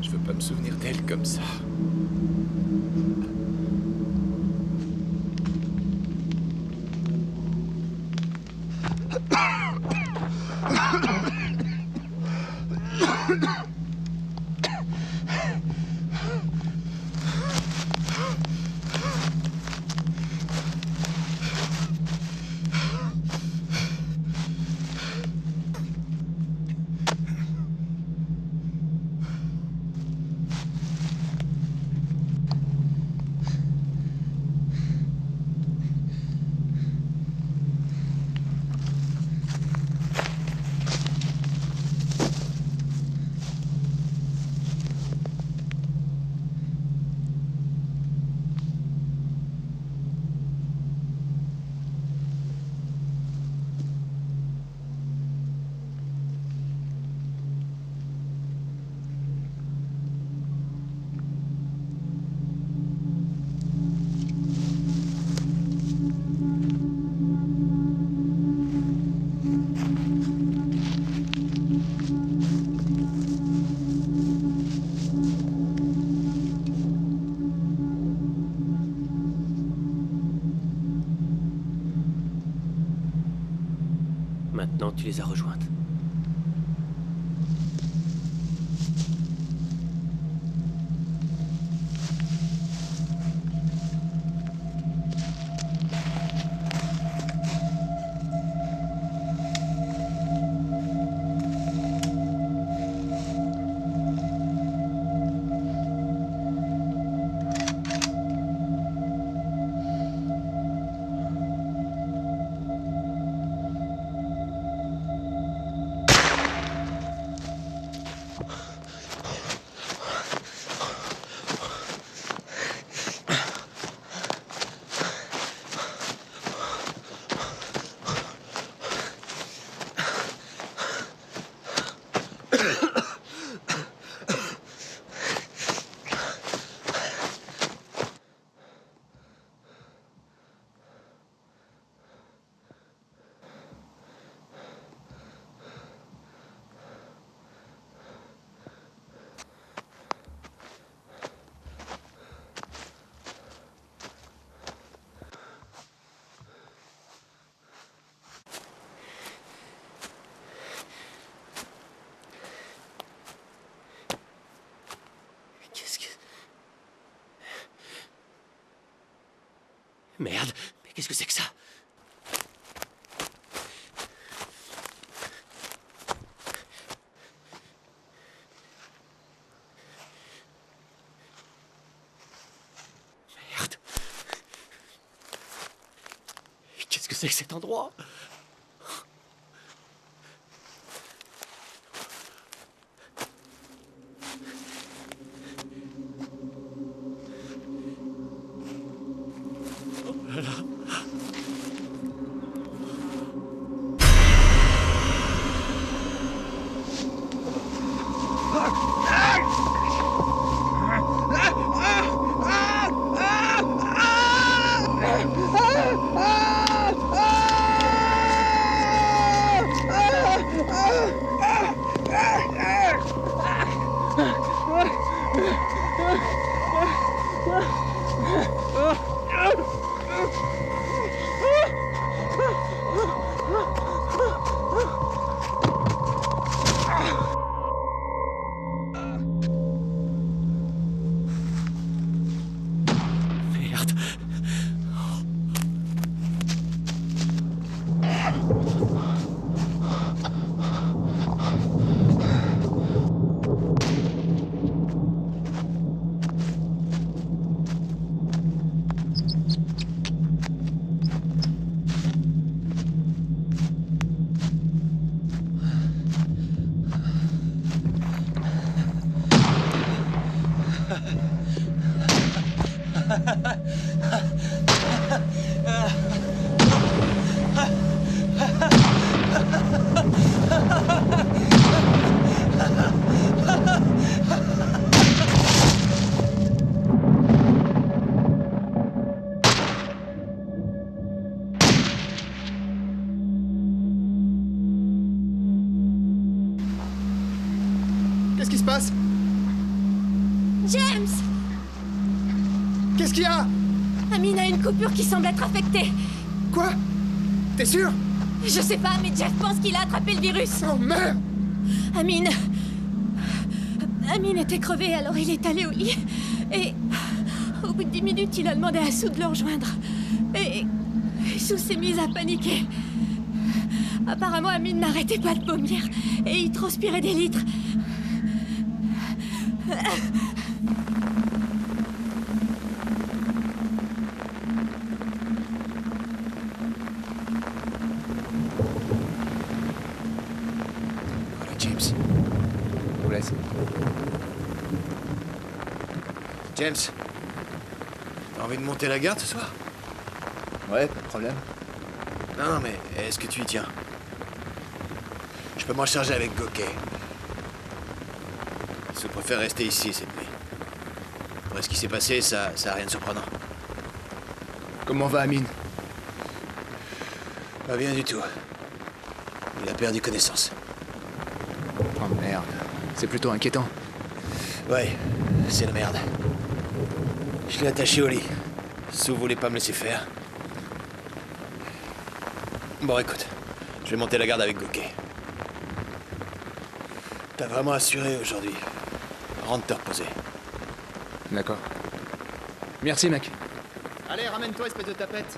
Je veux pas me souvenir d'elle comme ça. Maintenant, tu les as rejointes. Merde, mais qu'est-ce que c'est que ça? Merde. Qu'est-ce que c'est que cet endroit? Qu'est-ce qui se passe? James! Qu'est-ce qu'il y a? Amine a une coupure qui semble être affectée. Quoi? T'es sûr? Je sais pas, mais Jeff pense qu'il a attrapé le virus. Oh merde! Amine était crevé, alors il est allé au lit. Et au bout de 10 minutes, il a demandé à Sue de le rejoindre. Et Sue s'est mise à paniquer. Apparemment, Amine n'arrêtait pas de vomir. Et il transpirait des litres. Voilà, James. Je vous laisse. James, t'as envie de monter la garde ce soir? Ouais, pas de problème. Non, mais est-ce que tu y tiens? Je peux m'en charger avec Goquet. Je préfère rester ici cette nuit. Après ce qui s'est passé, ça a rien de surprenant. Comment va Amine? Pas bien du tout. Il a perdu connaissance. Oh merde, c'est plutôt inquiétant. Ouais, c'est la merde. Je l'ai attaché au lit. Sue voulait pas me laisser faire. Bon, écoute, je vais monter la garde avec Goquet. T'as vraiment assuré aujourd'hui. Rentre te reposer. D'accord. Merci, mec. Allez, ramène-toi, espèce de tapette.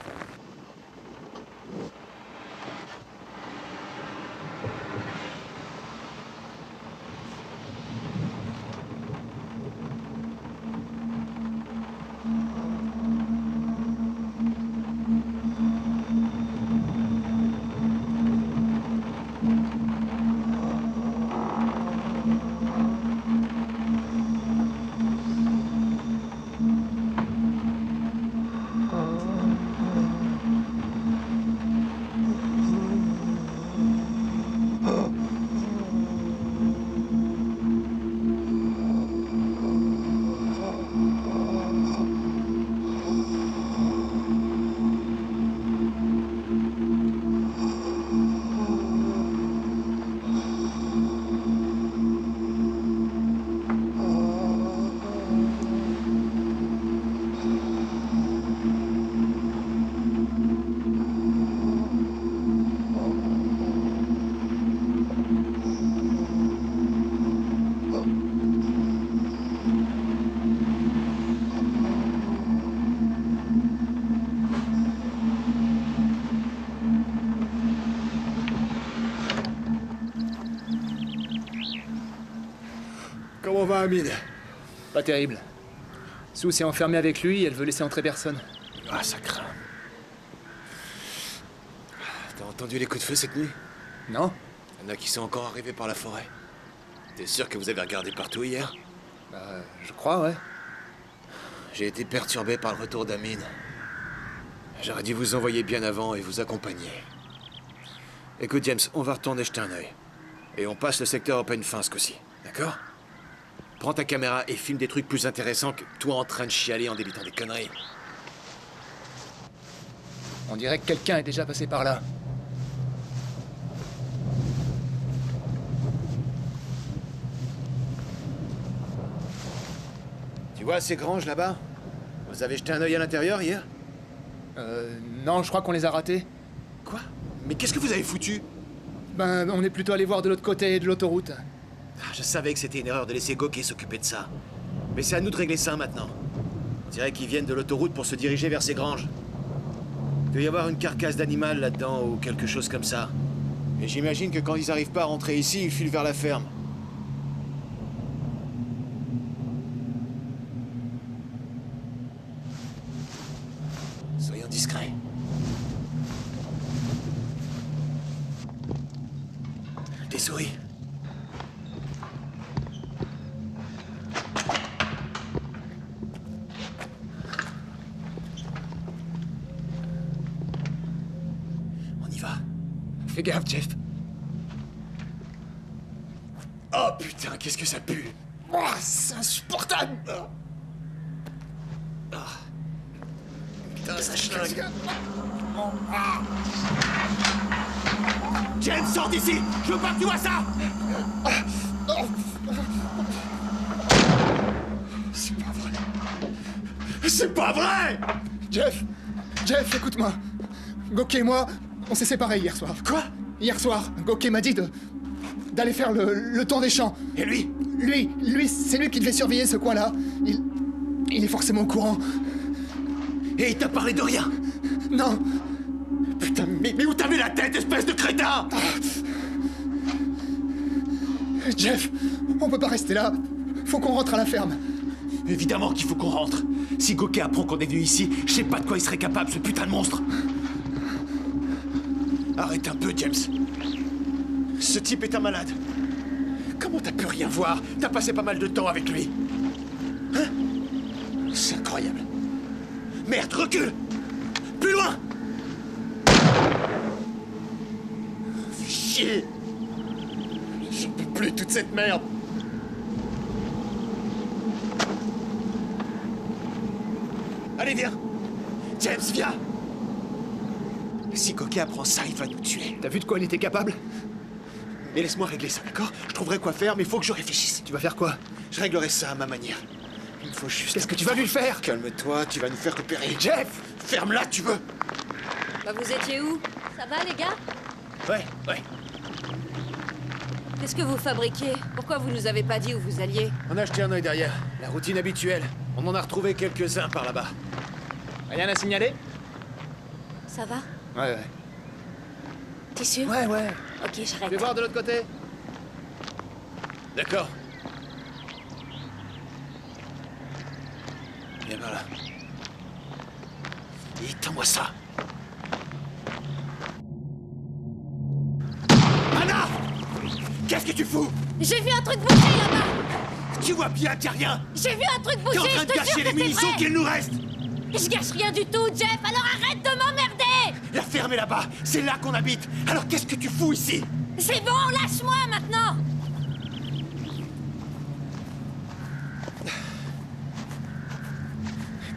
va, Amine? Pas terrible. Sue s'est enfermée avec lui et elle veut laisser entrer personne. Ah, ça craint. T'as entendu les coups de feu cette nuit? Non. Il y en a qui sont encore arrivés par la forêt. T'es sûr que vous avez regardé partout hier? Bah, je crois, ouais. J'ai été perturbé par le retour d'Amine. J'aurais dû vous envoyer bien avant et vous accompagner. Écoute, James, on va retourner jeter un œil. Et on passe le secteur open fin ce coup-ci, d'accord? Prends ta caméra et filme des trucs plus intéressants que toi en train de chialer en débitant des conneries. On dirait que quelqu'un est déjà passé par là. Tu vois ces granges là-bas? Vous avez jeté un œil à l'intérieur hier? Non, je crois qu'on les a ratés. Quoi? Mais qu'est-ce que vous avez foutu? Ben, on est plutôt allé voir de l'autre côté de l'autoroute. Ah, je savais que c'était une erreur de laisser Gokey s'occuper de ça. Mais c'est à nous de régler ça maintenant. On dirait qu'ils viennent de l'autoroute pour se diriger vers ces granges. Il doit y avoir une carcasse d'animal là-dedans ou quelque chose comme ça. Et j'imagine que quand ils n'arrivent pas à rentrer ici, ils filent vers la ferme. Soyons discrets. Des souris. On y va. Fais gaffe, Jeff. Oh putain, qu'est-ce que ça pue! Oh, c'est insupportable! Putain, ça schlingue! James, sors d'ici! Je veux pas que tu vois ça! C'est pas vrai! C'est pas vrai! Jeff, écoute-moi. Gokey et moi, on s'est séparés hier soir. Quoi? Hier soir, Gokey m'a dit d'aller faire le tour des champs. Et lui? Lui, c'est lui qui devait surveiller ce coin-là. Il est forcément au courant. Et il t'a parlé de rien? Non. Putain, mais où t'as mis la tête, espèce de crétin? Jeff, on peut pas rester là. Faut qu'on rentre à la ferme. Évidemment qu'il faut qu'on rentre. Si Gokey apprend qu'on est venu ici, je sais pas de quoi il serait capable, ce putain de monstre. Arrête un peu, James. Ce type est un malade. Comment t'as pu rien voir? T'as passé pas mal de temps avec lui. Hein? C'est incroyable. Merde, recule! Plus loin! Chier! Je peux plus toute cette merde. Allez, viens! James, viens! Si Gokey apprend ça, il va nous tuer. T'as vu de quoi il était capable? Mais laisse-moi régler ça, d'accord? Je trouverai quoi faire, mais il faut que je réfléchisse. Tu vas faire quoi? Je réglerai ça à ma manière. Il me faut juste... Qu'est-ce que tu vas lui faire? Calme-toi, tu vas nous faire repérer. Jeff! Ferme-la, tu veux? Bah vous étiez où? Ça va, les gars? Ouais. Qu'est-ce que vous fabriquez? Pourquoi vous nous avez pas dit où vous alliez? On a jeté un œil derrière. La routine habituelle. On en a retrouvé quelques-uns par là-bas. Rien à signaler? Ça va? Ouais. T'es sûr? Ouais. Ok, Je vais j'arrête. voir de l'autre côté. D'accord. Viens par là. Et tends-moi ça. Anna! Qu'est-ce que tu fous? J'ai vu un truc bouger là-bas! Tu vois bien qu'il n'y a rien! J'ai vu un truc T'es bouger, en train je de te gâcher jure les que c'est munitions vrai! qu'il nous reste! Je gâche rien du tout, Jeff, alors arrête de m'emmerder! La ferme est là-bas, c'est là qu'on habite. Alors qu'est-ce que tu fous ici? C'est bon, lâche-moi maintenant!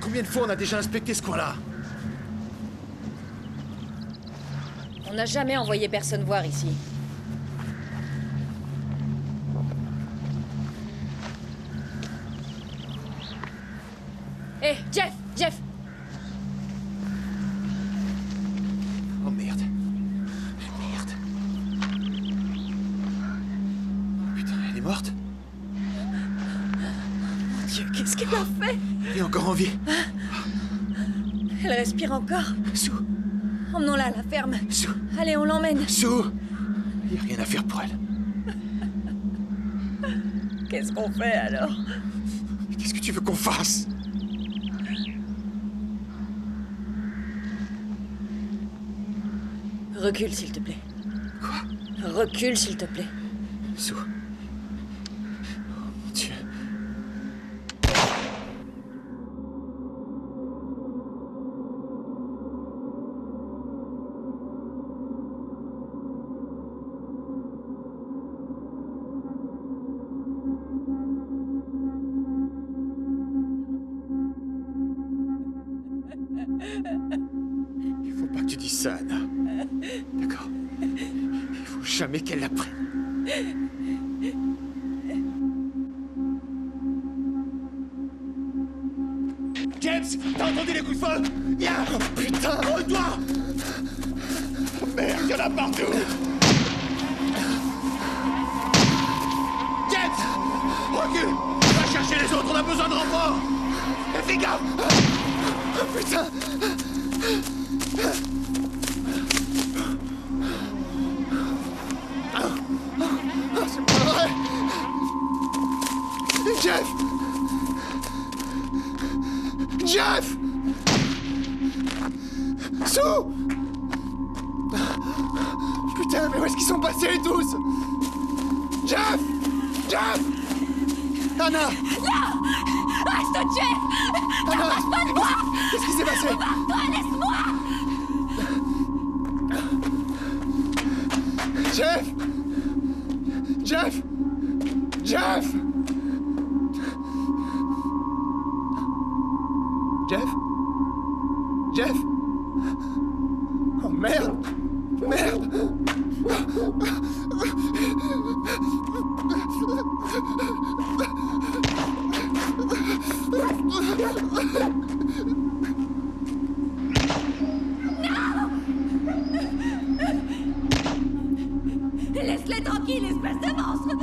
Combien de fois on a déjà inspecté ce coin-là? On n'a jamais envoyé personne voir ici. Hé, Jeff! Oh merde. Putain, elle est morte? Mon Dieu, qu'est-ce qu'elle a fait? Elle est encore en vie. Elle respire encore. Sue. Emmenons-la à la ferme. Sue. Allez, on l'emmène. Sue. Il n'y a rien à faire pour elle. Qu'est-ce qu'on fait alors? Qu'est-ce que tu veux qu'on fasse? Recule, s'il te plaît. Quoi? Recule, s'il te plaît. Sue. Oh mon Dieu. Il faut pas que tu dises ça, Anna. D'accord? Il faut jamais qu'elle l'apprenne. James, t'as entendu les coups de feu? Viens! Oh, putain! Roule-toi! Oh, merde, il y en a partout! James! Recule! Va chercher les autres, on a besoin de renfort! Et fais gaffe! Oh, putain! C'est pas vrai! Jeff! Jeff! Sue! Putain, mais où est-ce qu'ils sont passés tous? Jeff! Jeff! Anna! Non! Reste Jeff! Anna! T'approches pas de moi! Qu'est-ce qui s'est passé? Toi, laisse-moi! Jeff! Jeff! Jeff! Jeff? Jeff? Oh merde! Merde! Laisse-les tranquilles, espèce de monstre!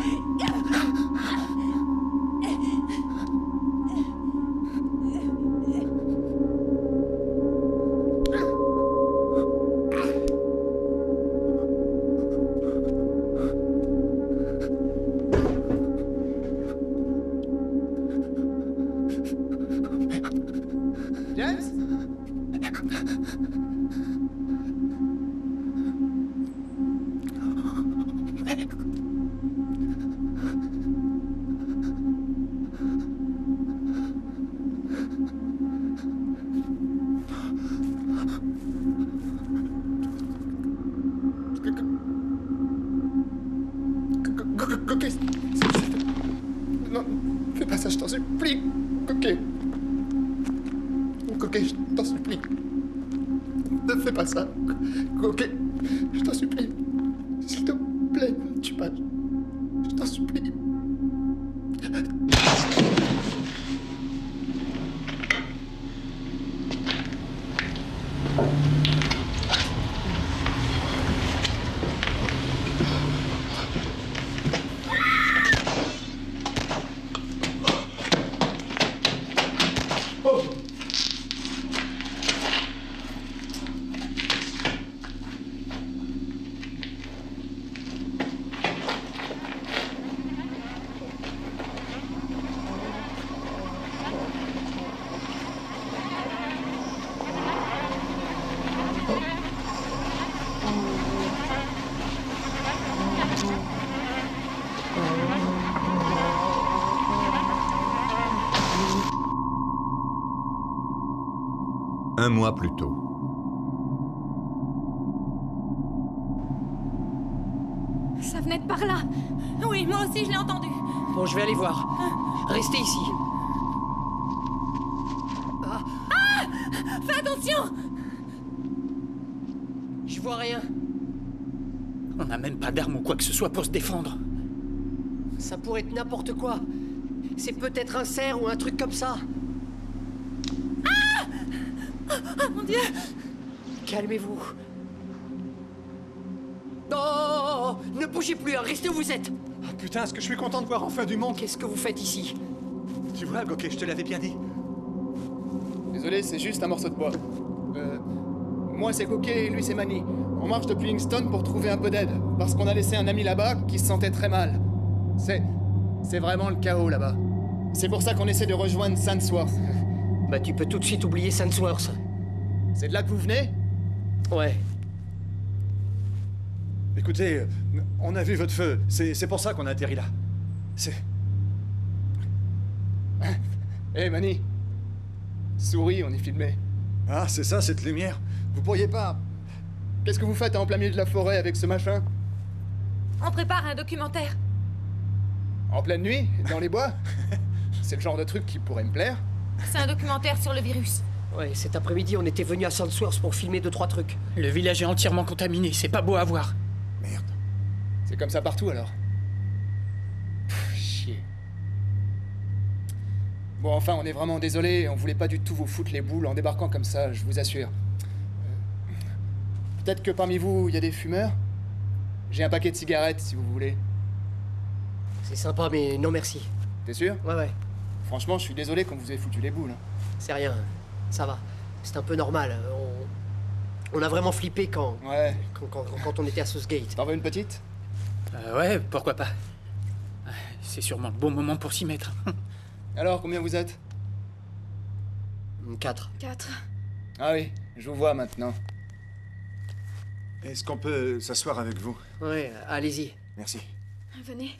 James? Coquet, non, fais pas ça, je t'en supplie. Coquet. Coquet, je t'en supplie. Ne fais pas ça. Coquet, je t'en supplie. S'il te plaît, ne me tue pas. Je t'en supplie. Un mois plus tôt. Ça venait de par là. Oui, moi aussi, je l'ai entendu. Bon, je vais aller voir. Restez ici. Ah! Fais attention! Je vois rien. On n'a même pas d'armes ou quoi que ce soit pour se défendre. Ça pourrait être n'importe quoi. C'est peut-être un cerf ou un truc comme ça. Oh mon Dieu! Calmez-vous. Non, ne bougez plus, hein, restez où vous êtes. Oh putain, est-ce que je suis content de voir enfin du monde? Qu'est-ce que vous faites ici? Tu vois, Coquet, je te l'avais bien dit. Désolé, c'est juste un morceau de bois. Moi c'est Coquet et lui c'est Manny. On marche depuis Kingston pour trouver un peu d'aide, parce qu'on a laissé un ami là-bas qui se sentait très mal. C'est vraiment le chaos là-bas. C'est pour ça qu'on essaie de rejoindre Sandsworth. Bah tu peux tout de suite oublier Sandsworth. C'est de là que vous venez? Ouais. Écoutez, on a vu votre feu. C'est pour ça qu'on a atterri là. C'est... Hé, Manny. Souris, on est filmé. Ah, c'est ça, cette lumière. Vous pourriez pas... Qu'est-ce que vous faites en plein milieu de la forêt avec ce machin? On prépare un documentaire. En pleine nuit? Dans les bois? C'est le genre de truc qui pourrait me plaire. C'est un documentaire sur le virus. Ouais, cet après-midi, on était venu à Sandsworth pour filmer 2-3 trucs. Le village est entièrement contaminé, c'est pas beau à voir. Merde. C'est comme ça partout, alors? Chier. Bon, enfin, on est vraiment désolé, on voulait pas du tout vous foutre les boules en débarquant comme ça, je vous assure. Peut-être que parmi vous, il y a des fumeurs? J'ai un paquet de cigarettes, si vous voulez. C'est sympa, mais non merci. T'es sûr? Ouais. Franchement, je suis désolé qu'on vous ait foutu les boules. C'est rien, ça va. C'est un peu normal. On a vraiment flippé quand on était à Southgate. T'en veux une petite? Ouais, pourquoi pas. C'est sûrement le bon moment pour s'y mettre. Alors, combien vous êtes? 4. 4. Ah oui, je vous vois maintenant. Est-ce qu'on peut s'asseoir avec vous? Ouais, allez-y. Merci. Venez.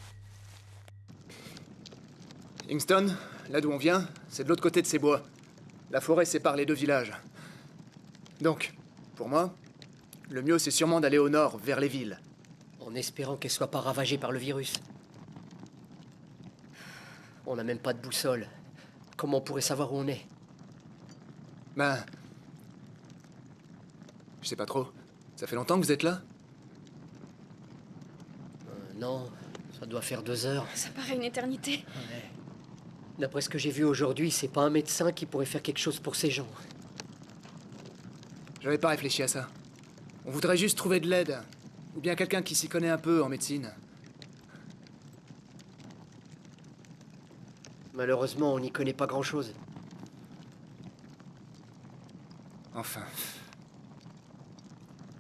Kingston, là d'où on vient, c'est de l'autre côté de ces bois. La forêt sépare les deux villages. Donc, pour moi, le mieux c'est sûrement d'aller au nord, vers les villes. En espérant qu'elles soient pas ravagées par le virus. On n'a même pas de boussole. Comment on pourrait savoir où on est? Ben... Je sais pas trop. Ça fait longtemps que vous êtes là? Non, ça doit faire 2 heures. Ça paraît une éternité. Ouais. D'après ce que j'ai vu aujourd'hui, c'est pas un médecin qui pourrait faire quelque chose pour ces gens. J'avais pas réfléchi à ça. On voudrait juste trouver de l'aide. Ou bien quelqu'un qui s'y connaît un peu en médecine. Malheureusement, on n'y connaît pas grand-chose. Enfin...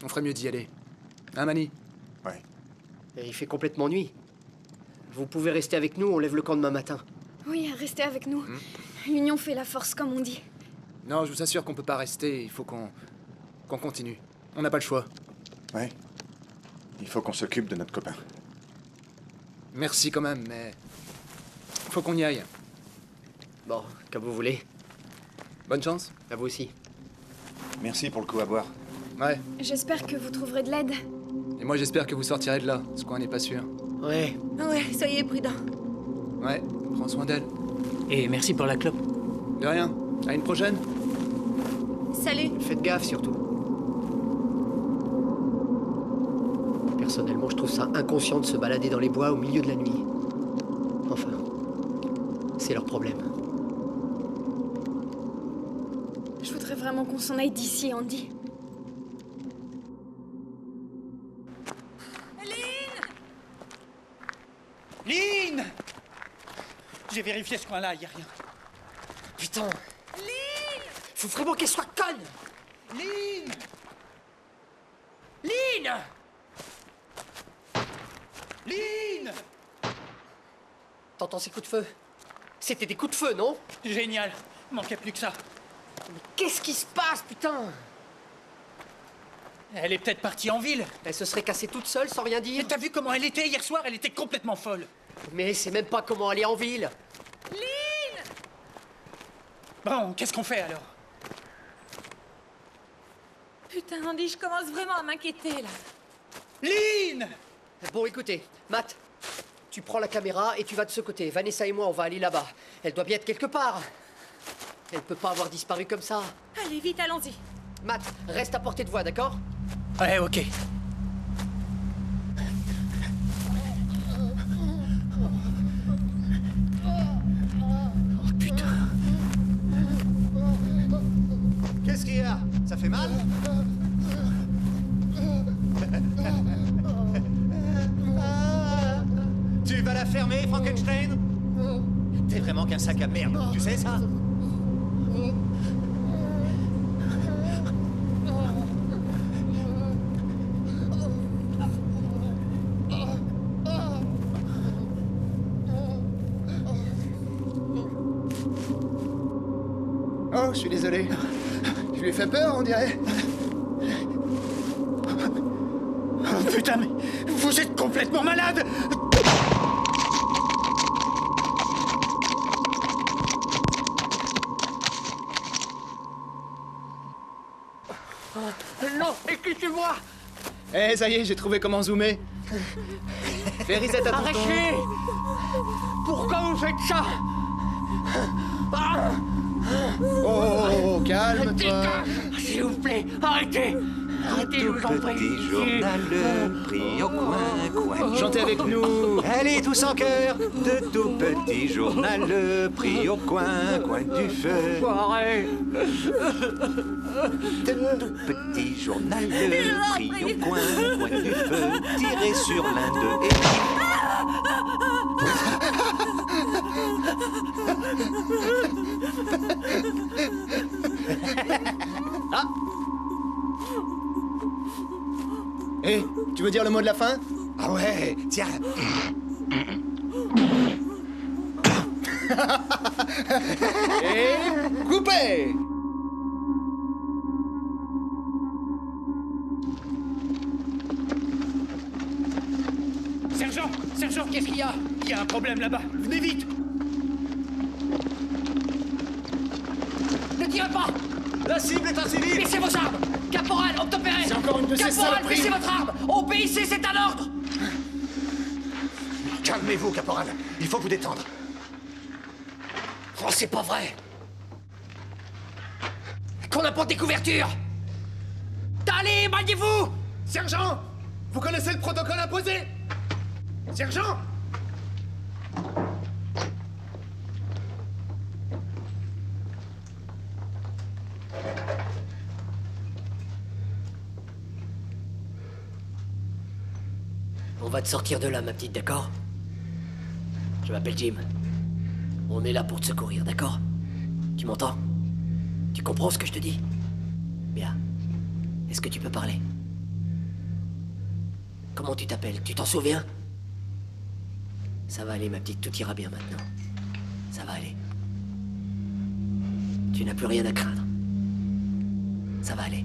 On ferait mieux d'y aller. Hein, Manny? Ouais. Et il fait complètement nuit. Vous pouvez rester avec nous, on lève le camp demain matin. Oui, restez avec nous. L'union fait la force, comme on dit. Non, je vous assure qu'on peut pas rester. Il faut qu'on continue. On n'a pas le choix. Ouais. Il faut qu'on s'occupe de notre copain. Merci quand même, mais... Faut qu'on y aille. Bon, comme vous voulez. Bonne chance. À vous aussi. Merci pour le coup à boire. Ouais. J'espère que vous trouverez de l'aide. Et moi, j'espère que vous sortirez de là. Ce coin n'est pas sûr. Ouais. Ouais, soyez prudents. Ouais, prends soin d'elle. Et merci pour la clope. De rien. À une prochaine. Salut. Faites gaffe, surtout. Personnellement, je trouve ça inconscient de se balader dans les bois au milieu de la nuit. Enfin, c'est leur problème. Je voudrais vraiment qu'on s'en aille d'ici, Andy. Lynn! J'ai vérifié ce coin-là, y a rien. Putain! Lynn! Faut vraiment qu'elle soit conne! Lynn! Lynn! Lynn! T'entends ces coups de feu? C'était des coups de feu, non? Génial! Manquait plus que ça. Mais qu'est-ce qui se passe, putain? Elle est peut-être partie en ville. Elle se serait cassée toute seule sans rien dire. Mais t'as vu comment elle était hier soir? Elle était complètement folle. Mais c'est même pas comment aller en ville. Lynn! Bon, qu'est-ce qu'on fait alors? Putain, Andy, je commence vraiment à m'inquiéter, là. Lynn! Bon, écoutez, Matt, tu prends la caméra et tu vas de ce côté. Vanessa et moi, on va aller là-bas. Elle doit bien être quelque part. Elle peut pas avoir disparu comme ça. Allez, vite, allons-y. Matt, reste à portée de voix, d'accord? Ouais, ok. Oh, putain. Qu'est-ce qu'il y a? Ça fait mal? Tu vas la fermer, Frankenstein? T'es vraiment qu'un sac à merde, tu sais ça? Non, je suis désolé. Je lui ai fait peur, on dirait. Oh putain, mais vous êtes complètement malade! Non, écoutez-moi! Eh, ça y est, j'ai trouvé comment zoomer. Fais reset à ton Arrêtez! Pourquoi vous faites ça? Oh, calme-toi. S'il vous plaît, arrêtez! Arrêtez, je vous en prie. Petit journal pris au coin. Chantez avec nous. Allez, tous en chœur. De tout petit journal pris au coin du feu. De tout petit journal pris au coin du feu. Tiré sur l'un d'eux et Ah! Eh, tu veux dire le mot de la fin? Ah ouais, tiens. Et coupez! Sergent! Sergent, qu'est-ce qu'il y a? Il y a un problème là-bas. Venez vite! Ne tirez pas! La cible est un civil! Baissez vos armes! Caporal, obtempérez! C'est encore une de ces Caporal, saloperies. baissez votre arme! Obéissez, c'est un ordre! Calmez-vous, caporal. Il faut vous détendre. Oh, c'est pas vrai! Qu'on apporte des couvertures! Allez, maniez-vous! Sergent! Vous connaissez le protocole imposé? Sergent! On va te sortir de là, ma petite, d'accord? Je m'appelle Jim. On est là pour te secourir, d'accord? Tu m'entends? Tu comprends ce que je te dis? Bien. Est-ce que tu peux parler? Comment tu t'appelles? Tu t'en souviens? Ça va aller, ma petite, tout ira bien maintenant. Ça va aller. Tu n'as plus rien à craindre. Ça va aller.